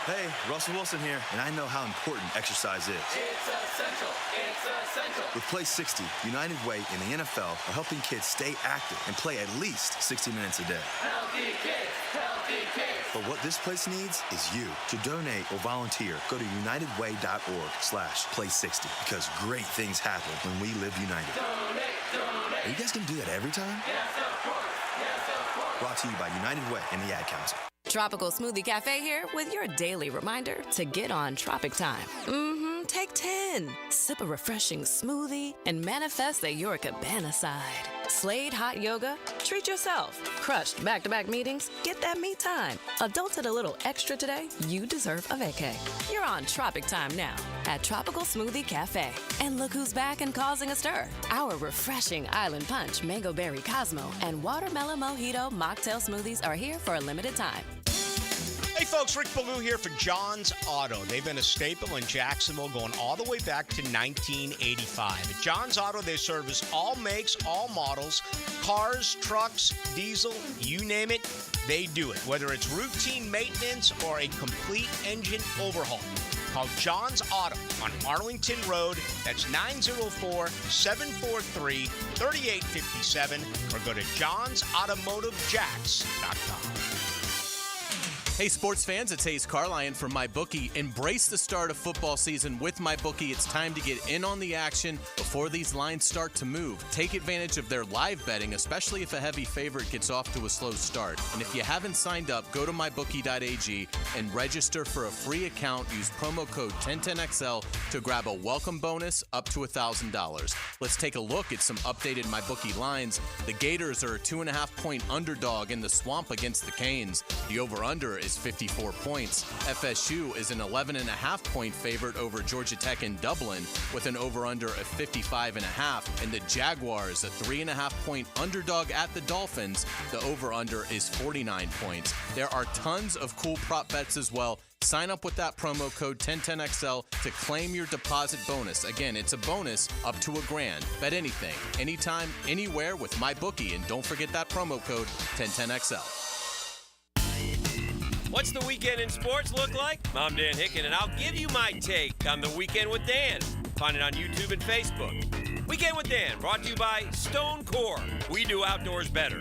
Hey, Russell Wilson here, and I know how important exercise is. It's essential. It's essential. With Play 60, United Way and the NFL are helping kids stay active and play at least 60 minutes a day. Healthy kids. Healthy kids. But what this place needs is you. To donate or volunteer, go to unitedway.org/play60 because great things happen when we live united. Donate. Are you guys going to do that every time? Yes, of course. Yes, of course. Brought to you by United Way and the Ad Council. Tropical Smoothie Cafe here with your daily reminder to get on Tropic Time. Take 10. Sip a refreshing smoothie and manifest that you're a cabana side. Slade hot yoga? Treat yourself. Crushed back-to-back meetings? Get that me time. Adults at a little extra today? You deserve a vacay. You're on Tropic Time now at Tropical Smoothie Cafe. And look who's back and causing a stir. Our refreshing Island Punch, Mango Berry Cosmo, and Watermelon Mojito mocktail smoothies are here for a limited time. Hey folks, Rick Ballou here for John's Auto. They've been a staple in Jacksonville going all the way back to 1985. At John's Auto, they service all makes, all models, cars, trucks, diesel, you name it, they do it. Whether it's routine maintenance or a complete engine overhaul. Call John's Auto on Arlington Road. That's 904-743-3857 or go to johnsautomotivejacks.com. Hey, sports fans, it's Hays Carlyon from MyBookie. Embrace the start of football season with MyBookie. It's time to get in on the action before these lines start to move. Take advantage of their live betting, especially if a heavy favorite gets off to a slow start. And if you haven't signed up, go to mybookie.ag and register for a free account. Use promo code 1010XL to grab a welcome bonus up to $1,000. Let's take a look at some updated MyBookie lines. The Gators are a 2.5-point underdog in the Swamp against the Canes. The over-under is 54 points. FSU is an 11.5-point favorite over Georgia Tech in Dublin with an over-under of 55.5. And the Jaguars, a 3.5-point underdog at the Dolphins. The over-under is 49 points. There are tons of cool prop bets as well. Sign up with that promo code 1010XL to claim your deposit bonus. Again, it's a bonus up to $1,000. Bet anything, anytime, anywhere with MyBookie. And don't forget that promo code 1010XL. What's the weekend in sports look like? I'm Dan Hicken, and I'll give you my take on the Weekend with Dan. Find it on YouTube and Facebook. Weekend with Dan, brought to you by Stone Core. We do outdoors better.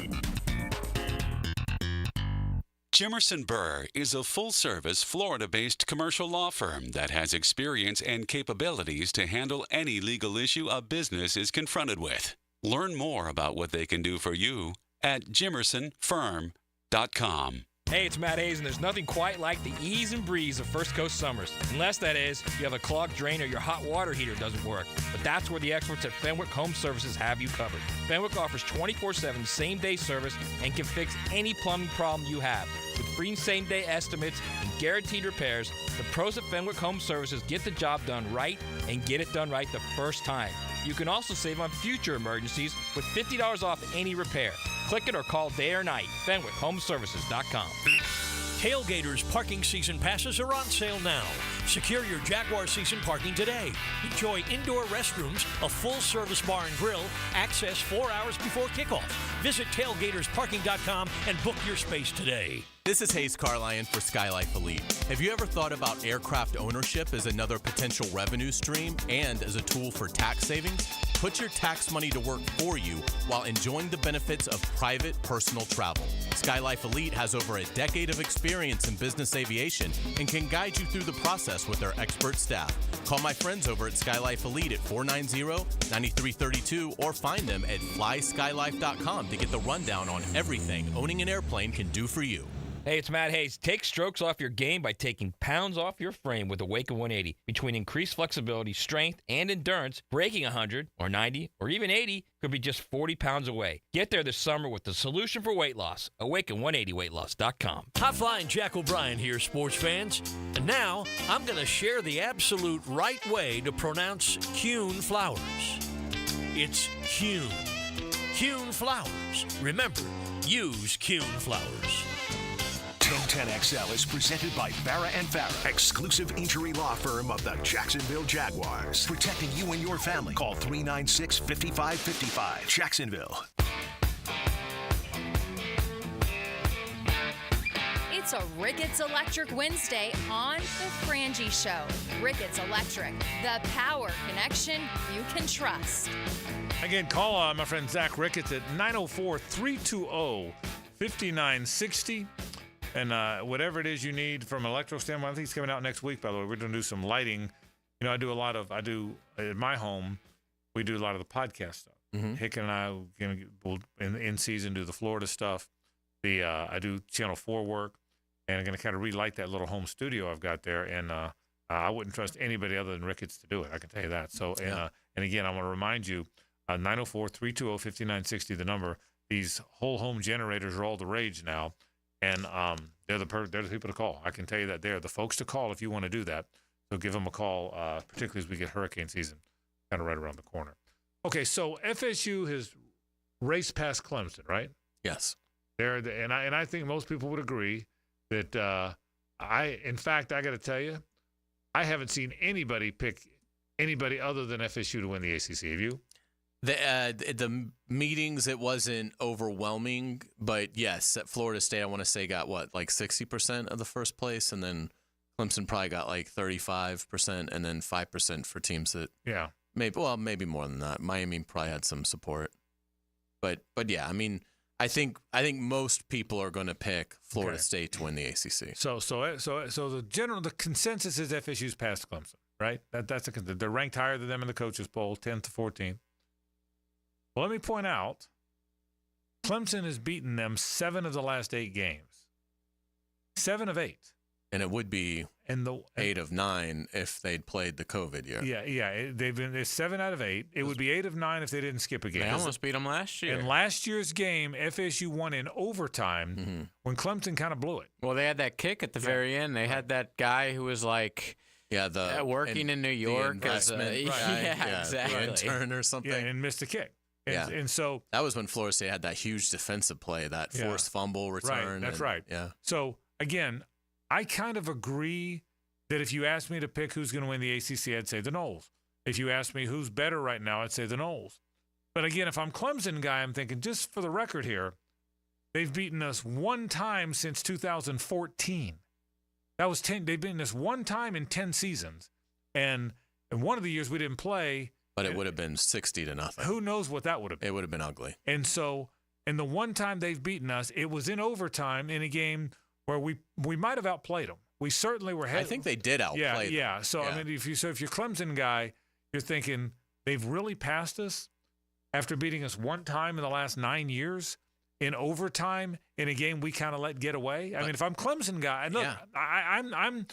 Jimerson Burr is a full-service, Florida-based commercial law firm that has experience and capabilities to handle any legal issue a business is confronted with. Learn more about what they can do for you at jimersonfirm.com. Hey, it's Matt Hays, and there's nothing quite like the ease and breeze of First Coast summers. Unless, that is, you have a clogged drain or your hot water heater doesn't work. But that's where the experts at Fenwick Home Services have you covered. Fenwick offers 24/7 same-day service and can fix any plumbing problem you have. With free same-day estimates and guaranteed repairs, the pros at Fenwick Home Services get the job done right and get it done right the first time. You can also save on future emergencies with $50 off any repair. Click it or call day or night. FenwickHomeservices.com. Tailgaters parking season passes are on sale now. Secure your Jaguar season parking today. Enjoy indoor restrooms, a full-service bar and grill, access 4 hours before kickoff. Visit tailgatorsparking.com and book your space today. This is Hays Carlyon for Skylife Elite. Have you ever thought about aircraft ownership as another potential revenue stream and as a tool for tax savings? Put your tax money to work for you while enjoying the benefits of private personal travel. Skylife Elite has over a decade of experience in business aviation and can guide you through the process with their expert staff. Call my friends over at Skylife Elite at 490-9332 or find them at flyskylife.com to get the rundown on everything owning an airplane can do for you. Hey, it's Matt Hays. Take strokes off your game by taking pounds off your frame with Awaken 180. Between increased flexibility, strength, and endurance, breaking 100 or 90 or even 80 could be just 40 pounds away. Get there this summer with the solution for weight loss. Awaken180weightloss.com. Hot Flying Jack O'Brien here, sports fans. And now I'm going to share the absolute right way to pronounce Kuhn flowers. It's Kuhn. Kuhn flowers. Remember, use Kuhn flowers. 1010XL is presented by Barra & Barra, exclusive injury law firm of the Jacksonville Jaguars. Protecting you and your family. Call 396-5555. Jacksonville. It's a Ricketts Electric Wednesday on the Frangie Show. Ricketts Electric, the power connection you can trust. Again, call my friend Zach Ricketts at 904-320-5960. And whatever it is you need from an electrical standpoint, I think he's coming out next week, by the way. We're going to do some lighting. You know, I do at my home, we do a lot of the podcast stuff. Mm-hmm. Hick and I will in season do the Florida stuff. I do Channel 4 work, and I'm going to kind of relight that little home studio I've got there. And I wouldn't trust anybody other than Ricketts to do it. I can tell you that. So, and again, I want to remind you, 904-320-5960, the number. These whole home generators are all the rage now. And they're the people to call. I can tell you that they're the folks to call if you want to do that. So give them a call, particularly as we get hurricane season kind of right around the corner. Okay, so FSU has raced past Clemson, right? Yes. And I think most people would agree that in fact, I got to tell you, I haven't seen anybody pick anybody other than FSU to win the ACC. Have you? The meetings, it wasn't overwhelming, but yes, at Florida State, I want to say got like 60% of the first place, and then Clemson probably got like 35%, and then 5% for teams that maybe more than that. Miami probably had some support, but yeah, I mean, I think most people are going to pick Florida State to win the ACC. So the consensus is FSU's past Clemson, right? They're ranked higher than them in the coaches poll, 10th to 14th. Well, let me point out, Clemson has beaten them 7 of the last 8 games. 7 of 8. And it would be 8 of 9 if they'd played the COVID year. Yeah. It's 7 out of 8. It would be 8 of 9 if they didn't skip a game. They almost beat them last year. In last year's game, FSU won in overtime when Clemson kind of blew it. Well, they had that kick at the very end. They had that guy who was like... working in New York as a... exactly. Intern or something. Yeah, and missed a kick. And so that was when Florida State had that huge defensive play, that forced fumble return. Right, that's right. Yeah. So again, I kind of agree that if you asked me to pick who's going to win the ACC, I'd say the Noles. If you asked me who's better right now, I'd say the Noles. But again, if I'm Clemson guy, I'm thinking, just for the record here, they've beaten us 1 time since 2014. That was 10. They've beaten us 1 time in 10 seasons, and in one of the years we didn't play. But it would have been 60-0. Who knows what that would have been? It would have been ugly. And so, and the one time they've beaten us, it was in overtime in a game where we might have outplayed them. We certainly were. I think they did outplay them. Yeah. So I mean, if you're Clemson guy, you're thinking they've really passed us after beating us 1 time in the last 9 years in overtime in a game we kind of let get away. I mean, if I'm Clemson guy, and look, I'm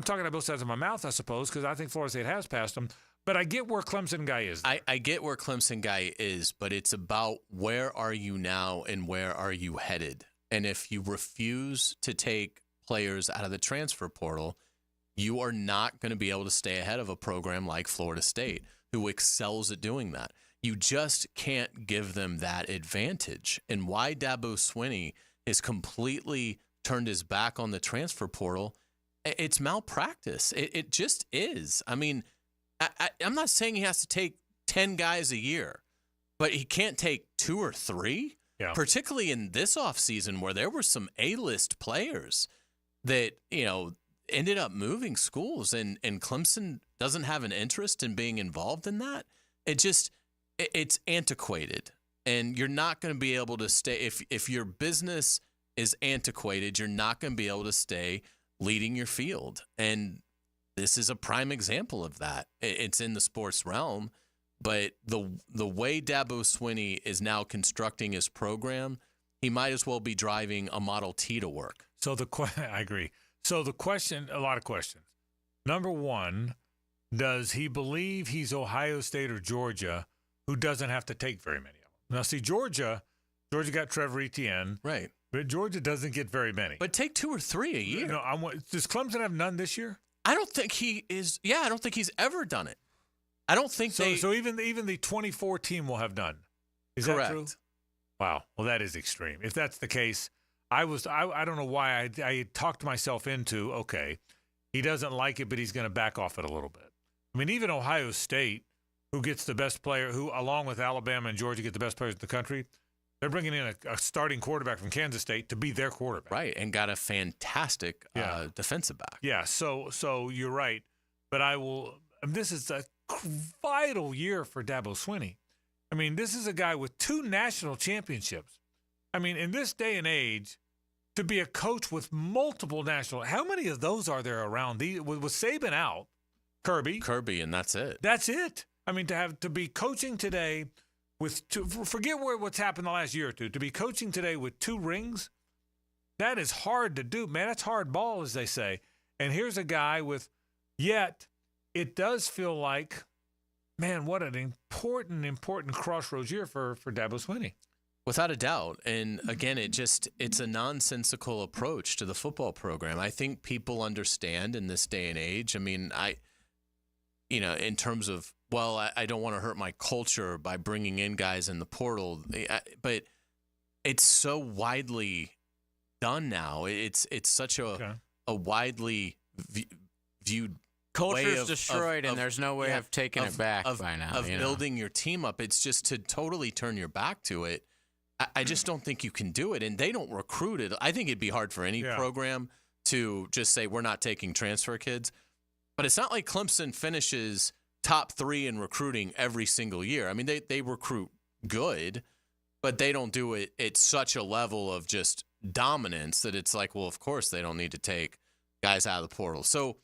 talking out both sides of my mouth, I suppose, because I think Florida State has passed them. But I get where Clemson guy is. I get where Clemson guy is, but it's about where are you now and where are you headed. And if you refuse to take players out of the transfer portal, you are not going to be able to stay ahead of a program like Florida State, who excels at doing that. You just can't give them that advantage. And why Dabo Swinney has completely turned his back on the transfer portal, it's malpractice. It just is. I mean, I'm not saying he has to take 10 guys a year, but he can't take 2 or 3, particularly in this offseason where there were some A-list players that, ended up moving schools, and Clemson doesn't have an interest in being involved in that. It's antiquated, and you're not going to be able to stay. If your business is antiquated, you're not going to be able to stay leading your field. And this is a prime example of that. It's in the sports realm, but the way Dabo Swinney is now constructing his program, he might as well be driving a Model T to work. So I agree. So the question, a lot of questions. Number one, does he believe he's Ohio State or Georgia, who doesn't have to take very many of them? Now, see, Georgia got Trevor Etienne. Right. But Georgia doesn't get very many. But take 2 or 3 a year. Does Clemson have none this year? I don't think he is. Yeah, I don't think he's ever done it. I don't think so. So even the 24 team will have none. Is correct. That true? Wow. Well, that is extreme. If that's the case, I don't know why I talked myself into, okay, he doesn't like it, but he's going to back off it a little bit. I mean, even Ohio State, who gets the best player, who along with Alabama and Georgia get the best players in the country, they're bringing in a starting quarterback from Kansas State to be their quarterback. Right, and got a fantastic defensive back. Yeah, so you're right. But this is a vital year for Dabo Swinney. I mean, this is a guy with 2 national championships. I mean, in this day and age, to be a coach with multiple national, how many of those are there around? With Saban out, Kirby, and that's it. That's it. I mean, to be coaching today with 2, forget what's happened the last year or two, to be coaching today with 2 rings, that is hard to do, man. That's hard ball, as they say. And here's a guy yet it does feel like, man, what an important crossroads year for Dabo Swinney. Without a doubt. And again, it's a nonsensical approach to the football program. I think people understand in this day and age. I mean, in terms of, I don't want to hurt my culture by bringing in guys in the portal, but it's so widely done now. It's such a widely viewed culture's destroyed, and there's no way of taking it back by now. Of building your team up, it's just to totally turn your back to it. I just don't think you can do it, and they don't recruit it. I think it'd be hard for any program to just say we're not taking transfer kids. But it's not like Clemson finishes top 3 in recruiting every single year. I mean, they recruit good, but they don't do it at such a level of just dominance that it's like, well, of course they don't need to take guys out of the portal. So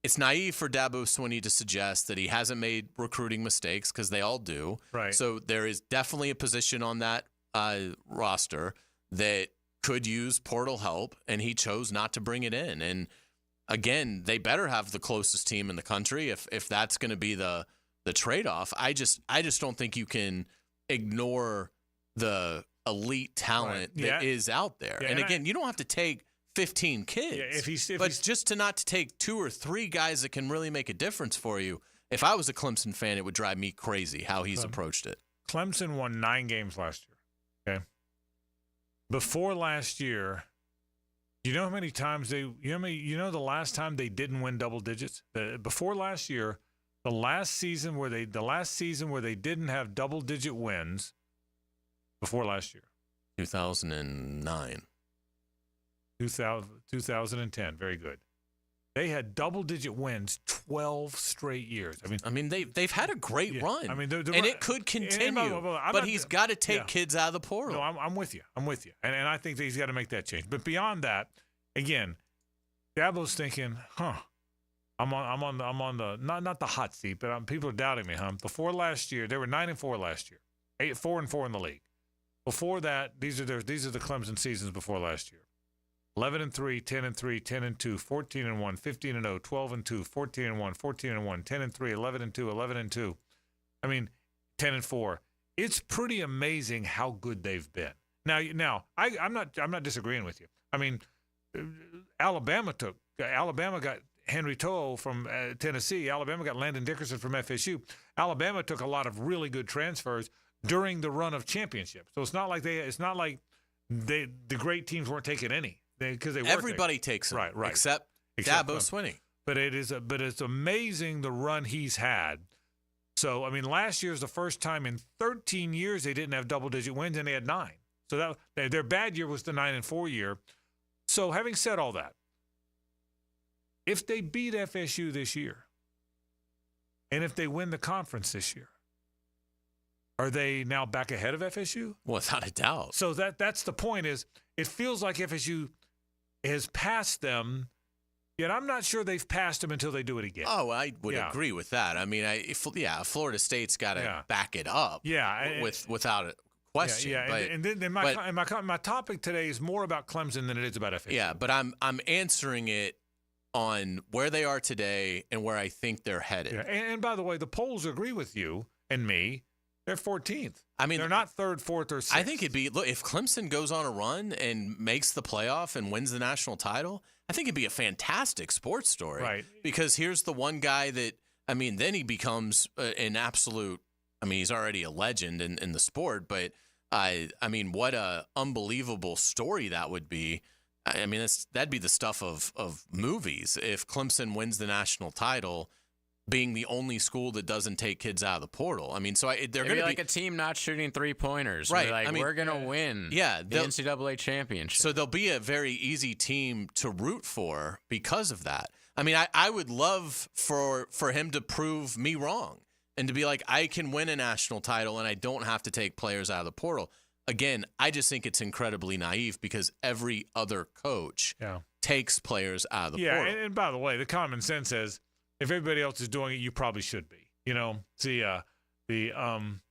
it's naive for Dabo Swinney to suggest that he hasn't made recruiting mistakes, because they all do. Right. So there is definitely a position on that roster that could use portal help, and he chose not to bring it in. And again, they better have the closest team in the country if that's going to be the trade-off. I just don't think you can ignore the elite talent that is out there. Yeah, and again, you don't have to take 15 kids, but just to not to take 2 or 3 guys that can really make a difference for you. If I was a Clemson fan, it would drive me crazy how he's approached it. Clemson won 9 games last year. Okay. Before last year, you know how many times the last time they didn't win double digits? Before last year, the last season where they didn't have double digit wins before last year. 2009. 2010. Very good. They had double-digit wins 12 straight years. I mean, they've had a great run. I mean, and it could continue. But he's got to take kids out of the portal. No, I'm with you. And I think that he's got to make that change. But beyond that, again, Dabo's thinking, I'm on the not the hot seat, but people are doubting me. Before last year, they were 9-4 last year, 4-4 in the league. Before that, these are the Clemson seasons before last year. 11-3, 10-3, 10-2, 14-1, 15-0, 12-2, 14-1, 14-1, 10-3, 11-2, 11-2. I mean, 10-4. It's pretty amazing how good they've been. Now, I'm not disagreeing with you. I mean, Alabama got Henry To'o from Tennessee. Alabama got Landon Dickerson from FSU. Alabama took a lot of really good transfers during the run of championships. So it's not like the great teams weren't taking any because they everybody takes them, right, except Dabo Swinney. But it's amazing the run he's had. So I mean, last year's the first time in 13 years they didn't have double-digit wins, and they had 9. So their bad year was the 9-4 year. So having said all that, if they beat FSU this year, and if they win the conference this year, are they now back ahead of FSU? Without a doubt. So that's the point. Is it feels like FSU has passed them, yet I'm not sure they've passed them until they do it again. Oh, I would agree with that. I mean, Florida State's got to back it up. Yeah, without a question. Yeah, but, and then my topic today is more about Clemson than it is about FSU. Yeah, but I'm answering it on where they are today and where I think they're headed. Yeah, and by the way, the polls agree with you and me. They're 14th. I mean, they're not 3rd, 4th, or 6th. I think if Clemson goes on a run and makes the playoff and wins the national title, I think it'd be a fantastic sports story. Right. Because here's the one guy that, I mean, then he becomes an absolute, I mean, he's already a legend in the sport, but I mean, what a unbelievable story that would be. I mean, that'd be the stuff of movies if Clemson wins the national title, being the only school that doesn't take kids out of the portal. I mean, so they're going to be like a team not shooting 3-pointers. Right. Like, I mean, we're going to win the NCAA championship. So they'll be a very easy team to root for because of that. I mean, I would love for him to prove me wrong and to be like, I can win a national title and I don't have to take players out of the portal. Again, I just think it's incredibly naive because every other coach takes players out of the portal. Yeah, and by the way, the common sense says, if everybody else is doing it, you probably should be. You know, see, I'm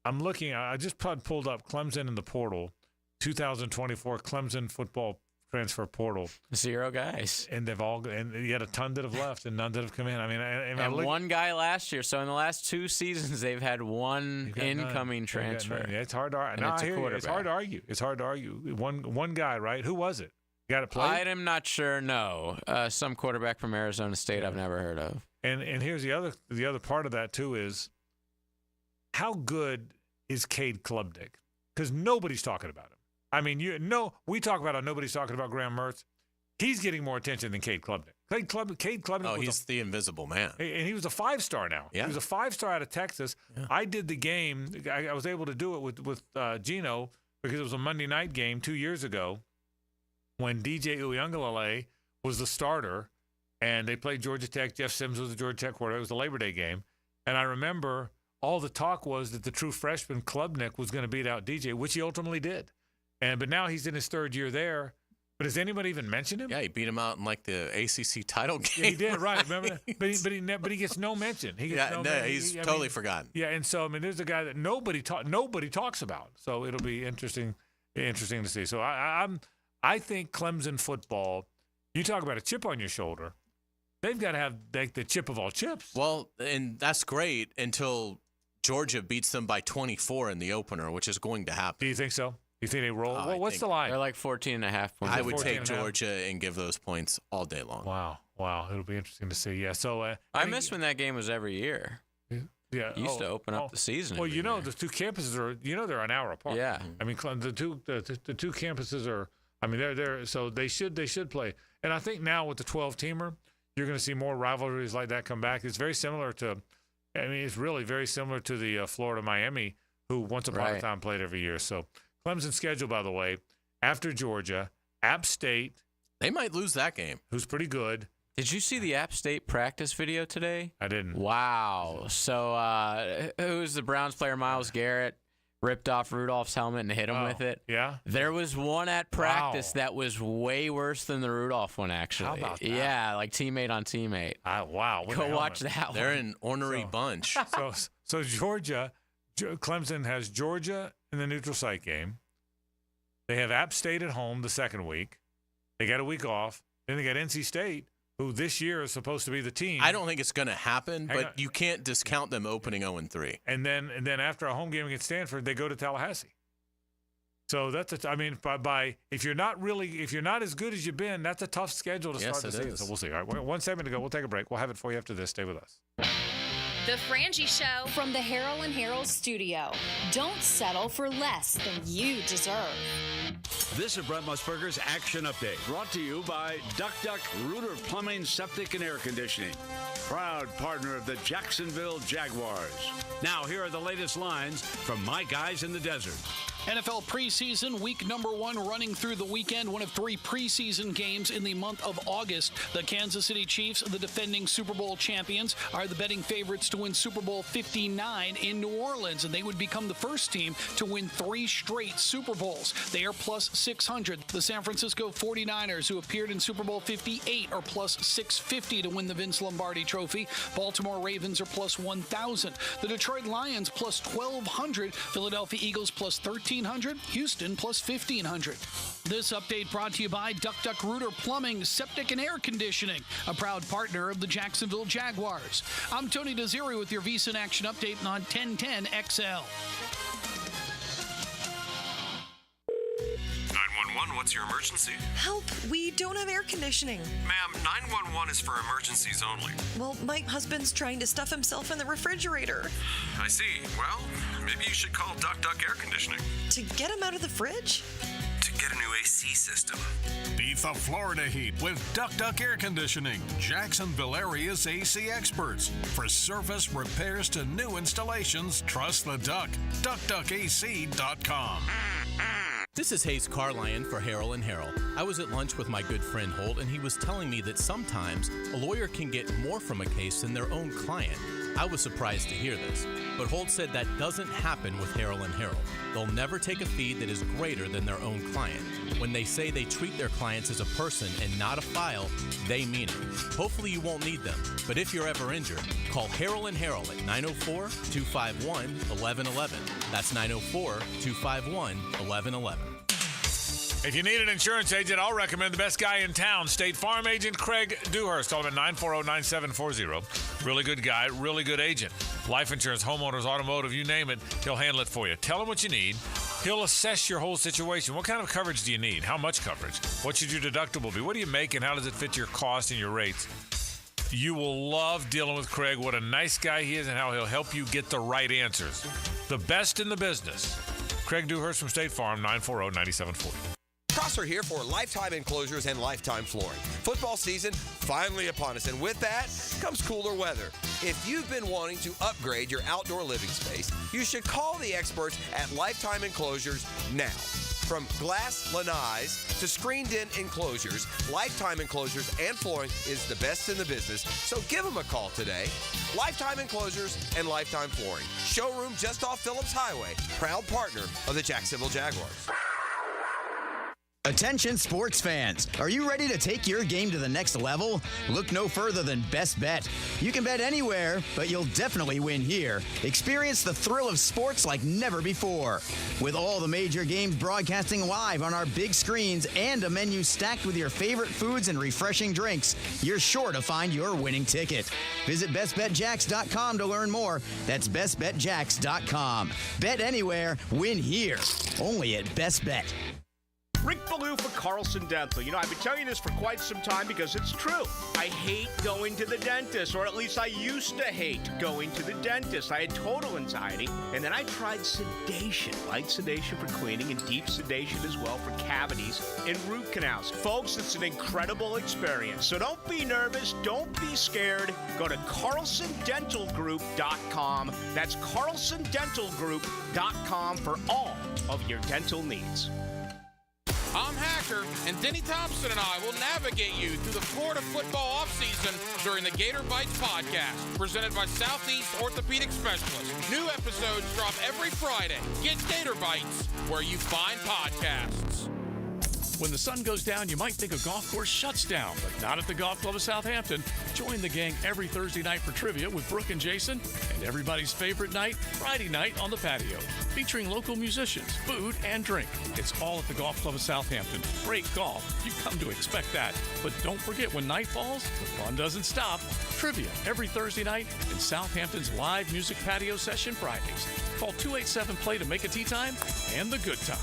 looking. I just pulled up Clemson in the portal, 2024 Clemson football transfer portal. 0 guys, and you had a ton that have left, and none that have come in. I mean, and one guy last year. So in the last 2 seasons, they've had one incoming transfer. Yeah, it's hard to argue. It's hard to argue. It's hard to argue. One guy, right? Who was it? Got it played? I'm not sure. No, some quarterback from Arizona State I've never heard of. And here's the other part of that too is how good is Cade Klubnik? Because nobody's talking about him. I mean, we talk about how nobody's talking about Graham Mertz. He's getting more attention than Cade Klubnik. Cade Klubnik. Oh, he's the invisible man. And he was a 5-star now. Yeah. He was a 5-star out of Texas. Yeah. I did the game. I was able to do it with Gino because it was a Monday night game 2 years ago, when DJ Uiagalelei was the starter, and they played Georgia Tech. Jeff Sims was the Georgia Tech quarterback. It was a Labor Day game. And I remember all the talk was that the true freshman Klubnik was going to beat out DJ, which he ultimately did. But now he's in his 3rd year there. But has anybody even mentioned him? Yeah, he beat him out in like the ACC title game. Yeah, he did, right. Remember that? But he gets no mention. He's totally forgotten. Yeah, and so, I mean, there's a guy that nobody talks about. So it'll be interesting to see. So I think Clemson football, you talk about a chip on your shoulder, they've got to have the chip of all chips. Well, and that's great until Georgia beats them by 24 in the opener, which is going to happen. Do you think so? You think they roll? Well, what's the line? They're like 14.5 points. I would take Georgia and give those points all day long. Wow. It'll be interesting to see. Yeah. So I miss when that game was every year. Yeah, used to open up the season. Well, the 2 campuses are, they're an hour apart. Yeah. I mean, the two campuses are. I mean, they're so they should play. And I think now with the 12-teamer, you're going to see more rivalries like that come back. It's very similar to, it's really very similar to the Florida-Miami, who once upon a time played every year. So Clemson's schedule, by the way, after Georgia, App State. They might lose that game. Who's pretty good. Did you see the App State practice video today? I didn't. Wow. So who's the Browns player, Myles Garrett? Ripped off Rudolph's helmet and hit him with it. Yeah? There was one at practice that was way worse than the Rudolph one, actually. How about that? Yeah, like teammate on teammate. Wow. Go watch that one. They're an ornery bunch. So Georgia Clemson has Georgia in the neutral site game. They have App State at home the second week. They got a week off. Then they got NC State, who this year is supposed to be the team. I don't think it's going to happen, but you can't discount them opening 0-3. And then after a home game against Stanford, they go to Tallahassee. So that's if you're not as good as you've been, that's a tough schedule to start the season. So we'll see. All right, 1 segment to go. We'll take a break. We'll have it for you after this. Stay with us. The Frangie Show from the Harold and Harold studio. Don't settle for less than you deserve. This is Brent Musburger's Action Update, brought to you by Duck Duck Rooter Plumbing, Septic, and Air Conditioning, proud partner of the Jacksonville Jaguars. Now, here are the latest lines from my guys in the desert. NFL preseason, week number 1 running through the weekend. One of 3 preseason games in the month of August. The Kansas City Chiefs, the defending Super Bowl champions, are the betting favorites to win Super Bowl 59 in New Orleans, and they would become the first team to win 3 straight Super Bowls. They are plus 600. The San Francisco 49ers, who appeared in Super Bowl 58, are plus 650 to win the Vince Lombardi Trophy. Baltimore Ravens are plus 1,000. The Detroit Lions plus 1,200. Philadelphia Eagles plus 1,300. Houston plus 1,500. This update brought to you by Duck Duck Rooter Plumbing, Septic, and Air Conditioning, a proud partner of the Jacksonville Jaguars. I'm Tony Desiri with your VSiN Action Update on 1010 XL. 911, what's your emergency? Help, we don't have air conditioning. Ma'am, 911 is for emergencies only. Well, my husband's trying to stuff himself in the refrigerator. I see. Well, maybe you should call Duck Duck Air Conditioning. To get him out of the fridge? To get a new AC system. Beat the Florida heat with Duck Duck Air Conditioning, Jacksonville area's AC experts. For service, repairs to new installations, trust the Duck. DuckDuckAC.com. This is Hays Carlyon for Harold and Harold. I was at lunch with my good friend Holt, and he was telling me that sometimes a lawyer can get more from a case than their own client. I was surprised to hear this, but Holt said that doesn't happen with Harold and Harold. They'll never take a fee that is greater than their own client. When they say they treat their clients as a person and not a file, they mean it. Hopefully you won't need them, but if you're ever injured, call Harold and Harold at 904-251-1111. That's 904-251-1111. If you need an insurance agent, I'll recommend the best guy in town, State Farm agent Craig Dewhurst. Call him at 940-9740. Really good guy, really good agent. Life insurance, homeowners, automotive, you name it, he'll handle it for you. Tell him what you need. He'll assess your whole situation. What kind of coverage do you need? How much coverage? What should your deductible be? What do you make and how does it fit your cost and your rates? You will love dealing with Craig. What a nice guy he is and how he'll help you get the right answers. The best in the business. Craig Dewhurst from State Farm, 940-9740. Prosser here for Lifetime Enclosures and Lifetime Flooring. Football season finally upon us, and with that comes cooler weather. If you've been wanting to upgrade your outdoor living space, you should call the experts at Lifetime Enclosures now. From glass lanais to screened-in enclosures, Lifetime Enclosures and Flooring is the best in the business, so give them a call today. Lifetime Enclosures and Lifetime Flooring. Showroom just off Phillips Highway. Proud partner of the Jacksonville Jaguars. Attention sports fans, are you ready to take your game to the next level? Look no further than Best Bet. You can bet anywhere, but you'll definitely win here. Experience the thrill of sports like never before. With all the major games broadcasting live on our big screens and a menu stacked with your favorite foods and refreshing drinks, you're sure to find your winning ticket. Visit bestbetjacks.com to learn more. That's bestbetjacks.com. Bet anywhere, win here. Only at Best Bet. Rick Ballou for Carlson Dental. You know, I've been telling you this for quite some time because it's true. I hate going to the dentist, or at least I used to hate going to the dentist. I had total anxiety, and then I tried sedation. Light sedation for cleaning and deep sedation as well for cavities and root canals. Folks, it's an incredible experience. So don't be nervous. Don't be scared. Go to CarlsonDentalGroup.com. That's CarlsonDentalGroup.com for all of your dental needs. I'm Hacker, and Denny Thompson and I will navigate you through the Florida football offseason during the Gator Bites podcast, presented by Southeast Orthopedic Specialists. New episodes drop every Friday. Get Gator Bites where you find podcasts. When the sun goes down, you might think a golf course shuts down, but not at the Golf Club of Southampton. Join the gang every Thursday night for trivia with Brooke and Jason, and everybody's favorite night, Friday night on the patio, featuring local musicians, food, and drink. It's all at the Golf Club of Southampton. Great golf. You've come to expect that. But don't forget, when night falls, the fun doesn't stop. Trivia every Thursday night and Southampton's live music patio session Fridays. Call 287-PLAY to make a tee time and the good time.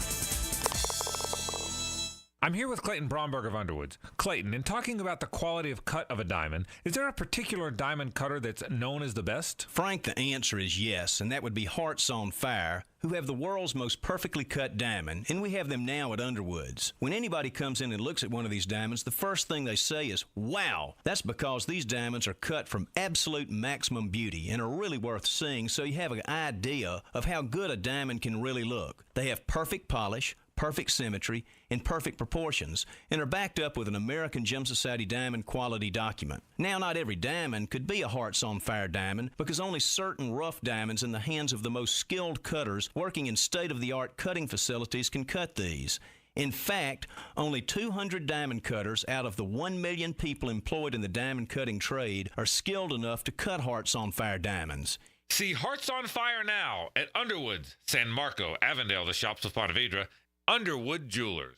I'm here with Clayton Bromberg of Underwoods. Clayton, in talking about the quality of cut of a diamond, is there a particular diamond cutter that's known as the best? Frank, the answer is yes, and that would be Hearts on Fire, who have the world's most perfectly cut diamond, and we have them now at Underwoods. When anybody comes in and looks at one of these diamonds, the first thing they say is, wow! That's because these diamonds are cut from absolute maximum beauty and are really worth seeing, so you have an idea of how good a diamond can really look. They have perfect polish, perfect symmetry, and perfect proportions, and are backed up with an American Gem Society diamond quality document. Now, not every diamond could be a Hearts on Fire diamond because only certain rough diamonds in the hands of the most skilled cutters working in state-of-the-art cutting facilities can cut these. In fact, only 200 diamond cutters out of the 1 million people employed in the diamond cutting trade are skilled enough to cut Hearts on Fire diamonds. See Hearts on Fire now at Underwoods, San Marco, Avondale, the shops of Ponte Vedra, Underwood Jewelers.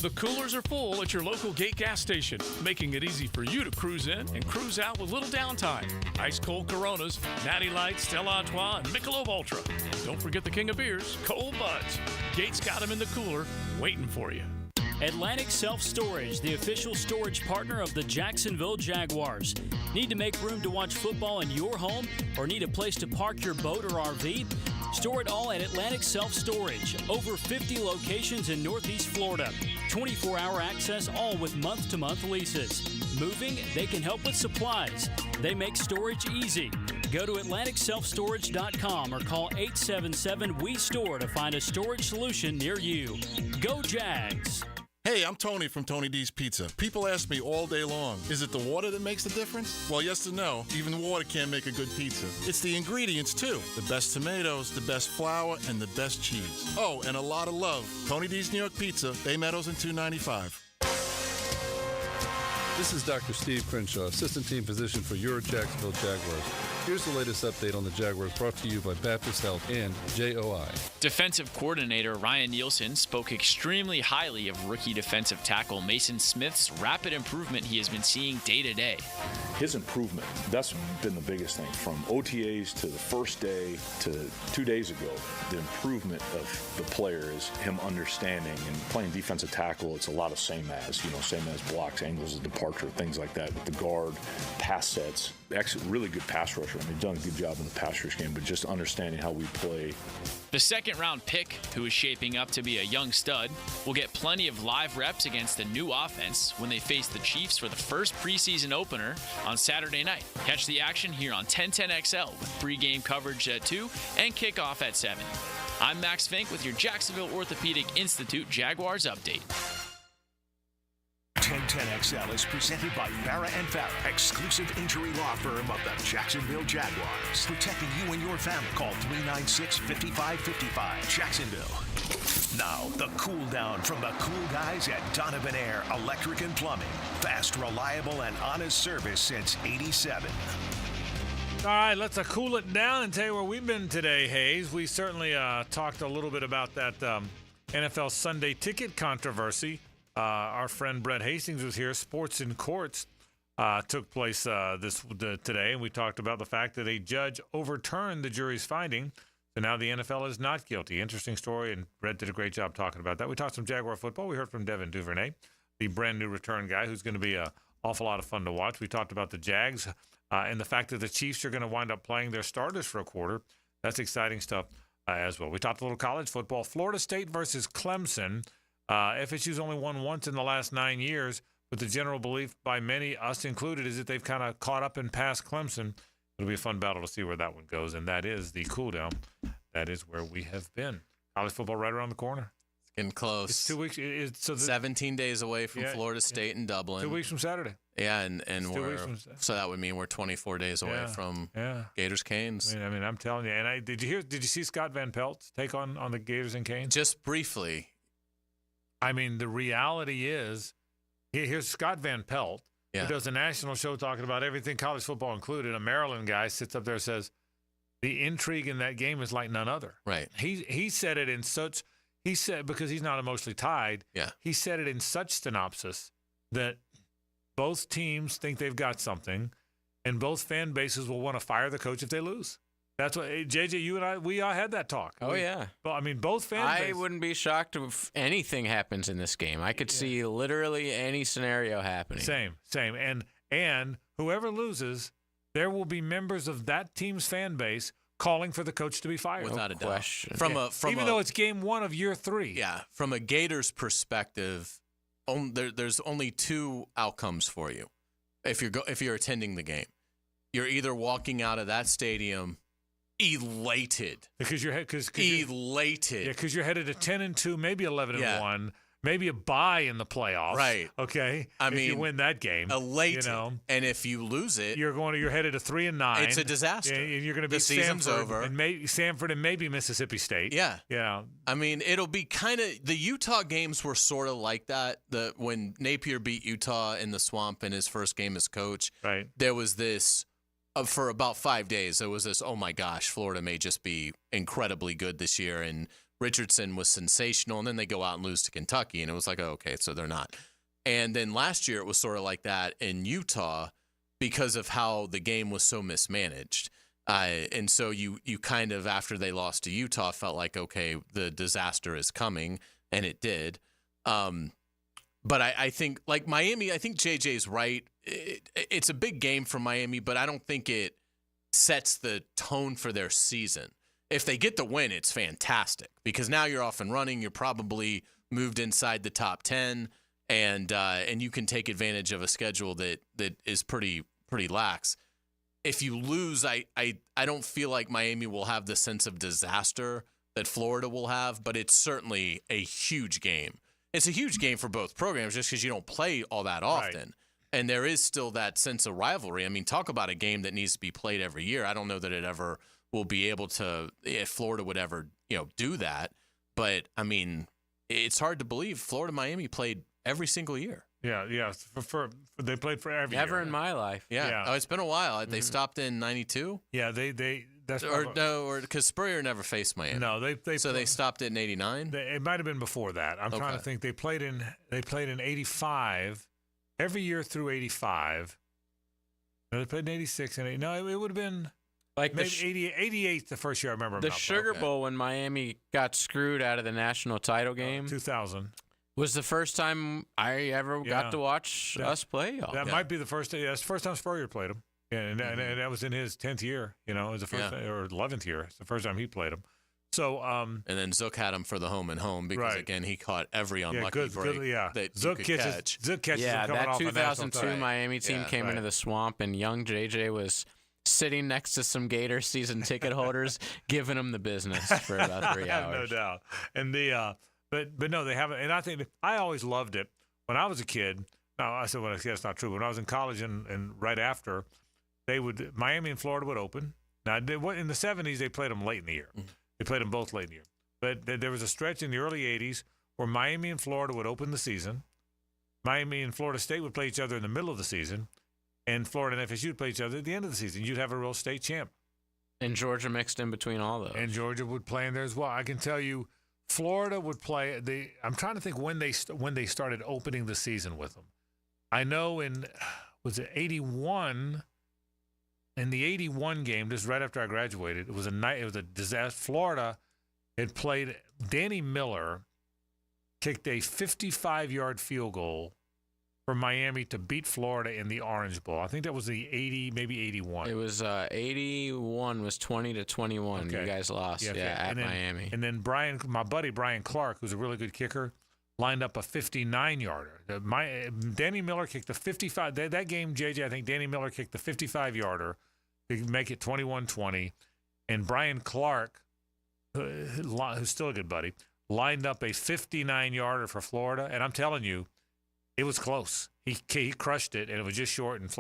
The coolers are full at your local Gate gas station, making it easy for you to cruise in and cruise out with little downtime. Ice cold Coronas, Natty Light, Stella Artois, and Michelob Ultra. Don't forget the king of beers, Cold Buds. Gate's got them in the cooler, waiting for you. Atlantic Self Storage, the official storage partner of the Jacksonville Jaguars. Need to make room to watch football in your home or need a place to park your boat or RV? Store it all at Atlantic Self Storage. Over 50 locations in Northeast Florida. 24-hour access, all with month-to-month leases. Moving? They can help with supplies. They make storage easy. Go to AtlanticSelfStorage.com or call 877-WE-STORE to find a storage solution near you. Go Jags! Hey, I'm Tony from Tony D's Pizza. People ask me all day long, is it the water that makes the difference? Well, yes and no. Even water can't make a good pizza. It's the ingredients, too. The best tomatoes, the best flour, and the best cheese. Oh, and a lot of love. Tony D's New York Pizza, Bay Meadows and 295. This is Dr. Steve Crenshaw, Assistant Team Physician for your Jacksonville Jaguars. Here's the latest update on the Jaguars brought to you by Baptist Health and JOI. Defensive coordinator Ryan Nielsen spoke extremely highly of rookie defensive tackle Mason Smith's rapid improvement he has been seeing day to day. His improvement, that's been the biggest thing. From OTAs to the first day to 2 days ago, the improvement of the player is him understanding and playing defensive tackle. It's a lot of same as blocks, angles of departure, things like that with the guard, pass sets. Actually, really good pass rusher. They've done a good job in the pass rush game, but just understanding how we play. The second-round pick, who is shaping up to be a young stud, will get plenty of live reps against the new offense when they face the Chiefs for the first preseason opener on Saturday night. Catch the action here on 1010XL with pregame coverage at 2 and kickoff at 7. I'm Max Fink with your Jacksonville Orthopedic Institute Jaguars update. 1010XL is presented by Farah & Farah, exclusive injury law firm of the Jacksonville Jaguars. Protecting you and your family. Call 396-5555. Jacksonville. Now, the cool down from the cool guys at Donovan Air Electric and Plumbing. Fast, reliable, and honest service since '87. All right, let's cool it down and tell you where we've been today, Hayes. We certainly talked a little bit about that NFL Sunday ticket controversy. Our friend Brett Hastings was here. Sports in Courts took place today, and we talked about the fact that a judge overturned the jury's finding. So now the NFL is not guilty. Interesting story, and Brett did a great job talking about that. We talked some Jaguar football. We heard from Devin Duvernay, the brand-new return guy who's going to be an awful lot of fun to watch. We talked about the Jags and the fact that the Chiefs are going to wind up playing their starters for a quarter. That's exciting stuff as well. We talked a little college football. Florida State versus Clemson. FSU's only won once in the last 9 years, but the general belief by many, us included, is that they've kind of caught up and passed Clemson. It'll be a fun battle to see where that one goes, and that is the cool down. That is where we have been. College football right around the corner. It's getting close. It's 2 weeks. 17 days away from Florida State and Dublin. 2 weeks from Saturday. Yeah, and so that would mean we're 24 days away from Gators Canes. I mean, I'm telling you. And did you see Scott Van Pelt's take on the Gators and Canes? Just briefly. I mean, the reality is, here's Scott Van Pelt, who does a national show talking about everything, college football included. A Maryland guy sits up there and says, the intrigue in that game is like none other. Right. He said it in such, he said, because he's not emotionally tied, he said it in such synopsis that both teams think they've got something, and both fan bases will want to fire the coach if they lose. That's what, JJ, you and I, we all had that talk. Oh, yeah. But I mean, both fan bases. I wouldn't be shocked if anything happens in this game. I could see literally any scenario happening. Same. And whoever loses, there will be members of that team's fan base calling for the coach to be fired. Without a doubt. Question. Even though it's game 1 of year 3. Yeah. From a Gators perspective, there's only 2 outcomes for you if you're attending the game. You're either walking out of that stadium elated because you're elated. Yeah, because you're headed to 10-2, maybe 11-1, maybe a bye in the playoffs. Right. Okay. I mean, if you win that game, elated. And if you lose it, you're headed to 3-9. It's a disaster. And you're going to be the season's over, and Samford and maybe Mississippi State. Yeah. I mean, it'll be kind of the Utah games were sort of like that. When Napier beat Utah in the Swamp in his first game as coach. Right. There was this. For about 5 days, there was this, oh my gosh, Florida may just be incredibly good this year. And Richardson was sensational. And then they go out and lose to Kentucky. And it was like, oh, okay, so they're not. And then last year, it was sort of like that in Utah because of how the game was so mismanaged. And so you kind of, after they lost to Utah, felt like, okay, the disaster is coming. And it did. But I think, like Miami, I think JJ's right. It's a big game for Miami, but I don't think it sets the tone for their season. If they get the win, it's fantastic because now you're off and running. You're probably moved inside the top 10, and you can take advantage of a schedule that is pretty lax. If you lose, I don't feel like Miami will have the sense of disaster that Florida will have, but it's certainly a huge game. It's a huge game for both programs just because you don't play all that often. Right. And there is still that sense of rivalry. I mean, talk about a game that needs to be played every year. I don't know that it ever will be able to, if Florida would ever, do that. But, I mean, it's hard to believe Florida-Miami played every single year. Yeah. They played for every year. Never in my life. Yeah. Oh, it's been a while. Mm-hmm. They stopped in 92? Yeah, that's or because Spurrier never faced Miami. No, they stopped it in 89. It might have been before that. I'm trying to think. They played in 85 every year through 85. No, they played in 86 and 80. No, it would have been like maybe 88 the first year I remember. The Sugar Bowl when Miami got screwed out of the national title game. 2000 was the first time I ever got to watch us play. That might be the first. Yeah, that's the first time Spurrier played him. Yeah, and that was in his 10th year. It was the first or 11th year. It's the first time he played him. So, and then Zook had him for the home and home because again he caught every unlucky break that Zook you could catch. Zook catches. Yeah, him coming that off 2002 Miami team came into the Swamp, and young JJ was sitting next to some Gator season ticket holders, giving them the business for about 3 hours. No doubt. And but no, they haven't. And I think I always loved it when I was a kid. No, I said when I was a kid, that's not true. When I was in college and right after, Miami and Florida would open. Now, in the 70s, they played them late in the year. Mm-hmm. They played them both late in the year. But there was a stretch in the early 80s where Miami and Florida would open the season. Miami and Florida State would play each other in the middle of the season. And Florida and FSU would play each other at the end of the season. You'd have a real state champ. And Georgia mixed in between all those. And Georgia would play in there as well. I can tell you, Florida would play. I'm trying to think when they started opening the season with them. I know was it 81? In the 81 game, just right after I graduated, it was a disaster. Florida had played. Danny Miller kicked a 55-yard field goal for Miami to beat Florida in the Orange Bowl. I think that was the 80, maybe 81. It was 81 was 20-21. Okay. You guys lost, at Miami. And then my buddy Brian Clark, who's a really good kicker, lined up a 59-yarder. Danny Miller kicked the 55. That game, JJ, I think Danny Miller kicked the 55-yarder to make it 21-20. And Brian Clark, who's still a good buddy, lined up a 59-yarder for Florida. And I'm telling you, it was close. He crushed it, and it was just short, and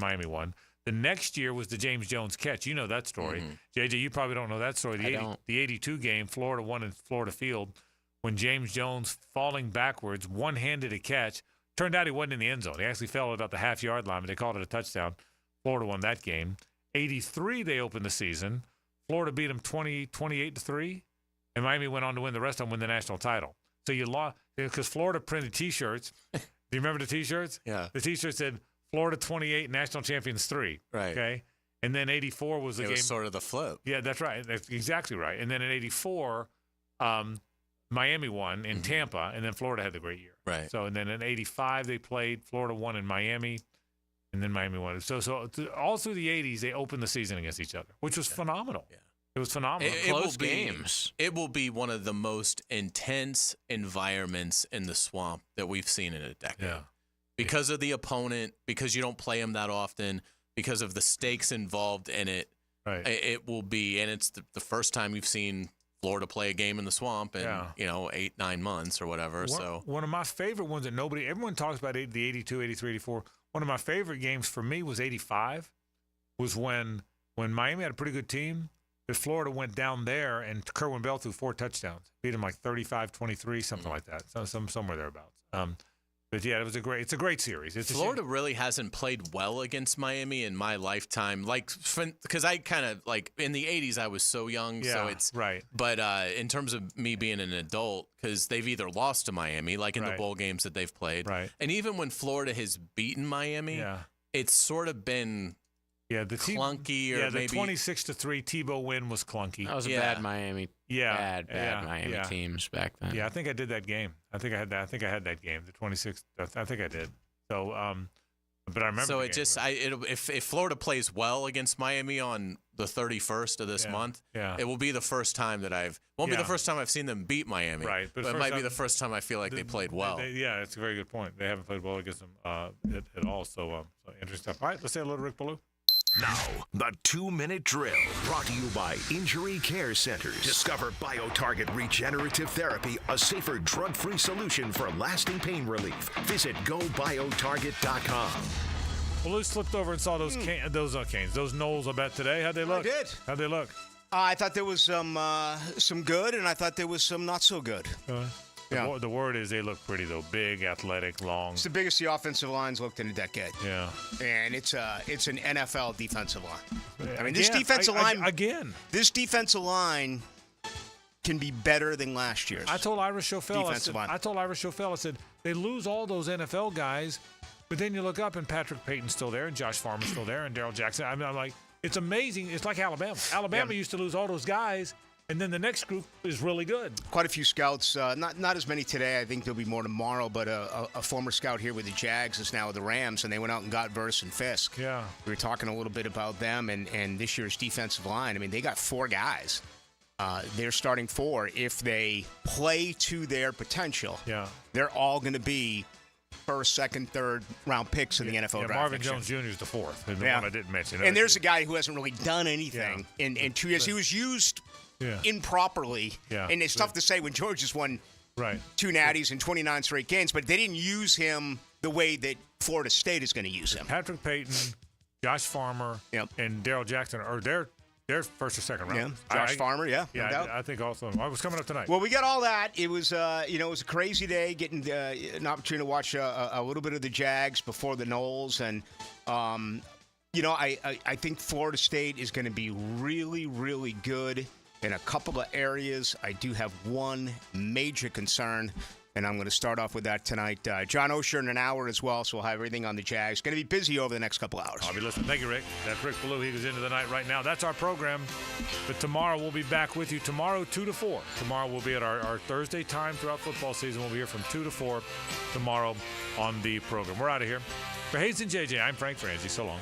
Miami won. The next year was the James Jones catch. You know that story. Mm-hmm. JJ, you probably don't know that story. The 82 game, Florida won in Florida Field. when James Jones, falling backwards, one-handed a catch. Turned out he wasn't in the end zone. He actually fell at about the half-yard line, but they called it a touchdown. Florida won that game. 83, they opened the season. Florida beat them 28-3, and Miami went on to win the rest of them, win the national title. So you lost because Florida printed T-shirts. Do you remember the T-shirts? Yeah. The T-shirt said Florida 28, national champions 3. Right. Okay. And then 84 was the game. It was sort of the flip. Yeah, that's right. That's exactly right. And then in 84, Miami won in Tampa, and then Florida had the great year. Right. So, and then in 85, they played. Florida won in Miami, and then Miami won. So all through the 80s, they opened the season against each other, which was phenomenal. Yeah. It was phenomenal. Close games. It will be one of the most intense environments in the swamp that we've seen in a decade. Yeah. Because of the opponent, because you don't play them that often, because of the stakes involved in it. Right. It will be, and it's the first time you've seen Florida play a game in the swamp in 8-9 months or whatever. One of my favorite ones that everyone talks about the 82, 83, 84. One of my favorite games for me was 85. Was when Miami had a pretty good team. But Florida went down there, and Kerwin Bell threw 4 touchdowns, beat him like 35-23, something like that, somewhere thereabouts. But yeah, it's a great series. Florida really hasn't played well against Miami in my lifetime, because I kind of in the 80s I was so young, so it's right. But in terms of me being an adult, because they've either lost to Miami, like in the bowl games that they've played, right. And even when Florida has beaten Miami, it's sort of been. Yeah, the clunky or the maybe 26-3 Tebow win was clunky. That was a bad Miami. Yeah, bad Miami teams back then. Yeah, I think I did that game. I think I had that game. The 26. I think I did. So, but I remember. So if Florida plays well against Miami on the 31st of this month, it will be the first time that won't be the first time I've seen them beat Miami. Right, but it might be the first time I feel like they played well. It's a very good point. They haven't played well against them at all. So interesting stuff. All right, let's say hello to Rick Ballou. Now, the 2-minute drill, brought to you by Injury Care Centers. Discover BioTarget Regenerative Therapy, a safer drug-free solution for lasting pain relief. Visit GoBioTarget.com. Ballou slipped over and saw those Knowles, I bet, today. How'd they look? I did. How'd they look? I thought there was some good, and I thought there was some not so good. The word is they look pretty, though. Big, athletic, long. It's the biggest the offensive line's looked in a decade. Yeah. And it's an NFL defensive line. I mean, this defensive line can be better than last year's. I told Ira Schofel, I said, they lose all those NFL guys, but then you look up and Patrick Payton's still there and Josh Farmer's still there and Darrell Jackson. I'm like, it's amazing. It's like Alabama. Alabama used to lose all those guys. And then the next group is really good. Quite a few scouts, not as many today. I think there'll be more tomorrow. But a former scout here with the Jags is now with the Rams, and they went out and got Verse and Fisk. Yeah, we were talking a little bit about them and this year's defensive line. I mean, they got 4 guys. They're starting 4. If they play to their potential, they're all going to be first, second, third round picks in the NFL draft. Marvin Jones Jr. is the 4th, the one I didn't mention. And there's a guy who hasn't really done anything in 2 years. He was used improperly, and it's tough to say when George just won 2 natties and 29 straight games, but they didn't use him the way that Florida State is going to use him. Patrick Payton, Josh Farmer, and Darrell Jackson are their first or second round. Josh Farmer, no doubt. I think also. I was coming up tonight. Well, we got all that. It was, it was a crazy day getting an opportunity to watch a little bit of the Jags before the Knowles, and I think Florida State is going to be really, really good in a couple of areas. I do have one major concern, and I'm going to start off with that tonight. John Osher in an hour as well, so we'll have everything on the Jags. Going to be busy over the next couple hours. I'll be listening. Thank you, Rick. That's Rick Ballou. He goes into the night right now. That's our program. But tomorrow we'll be back with you. Tomorrow, 2 to 4. Tomorrow we'll be at our Thursday time throughout football season. We'll be here from 2 to 4 tomorrow on the program. We're out of here. For Hays and JJ, I'm Frank Frangie. So long.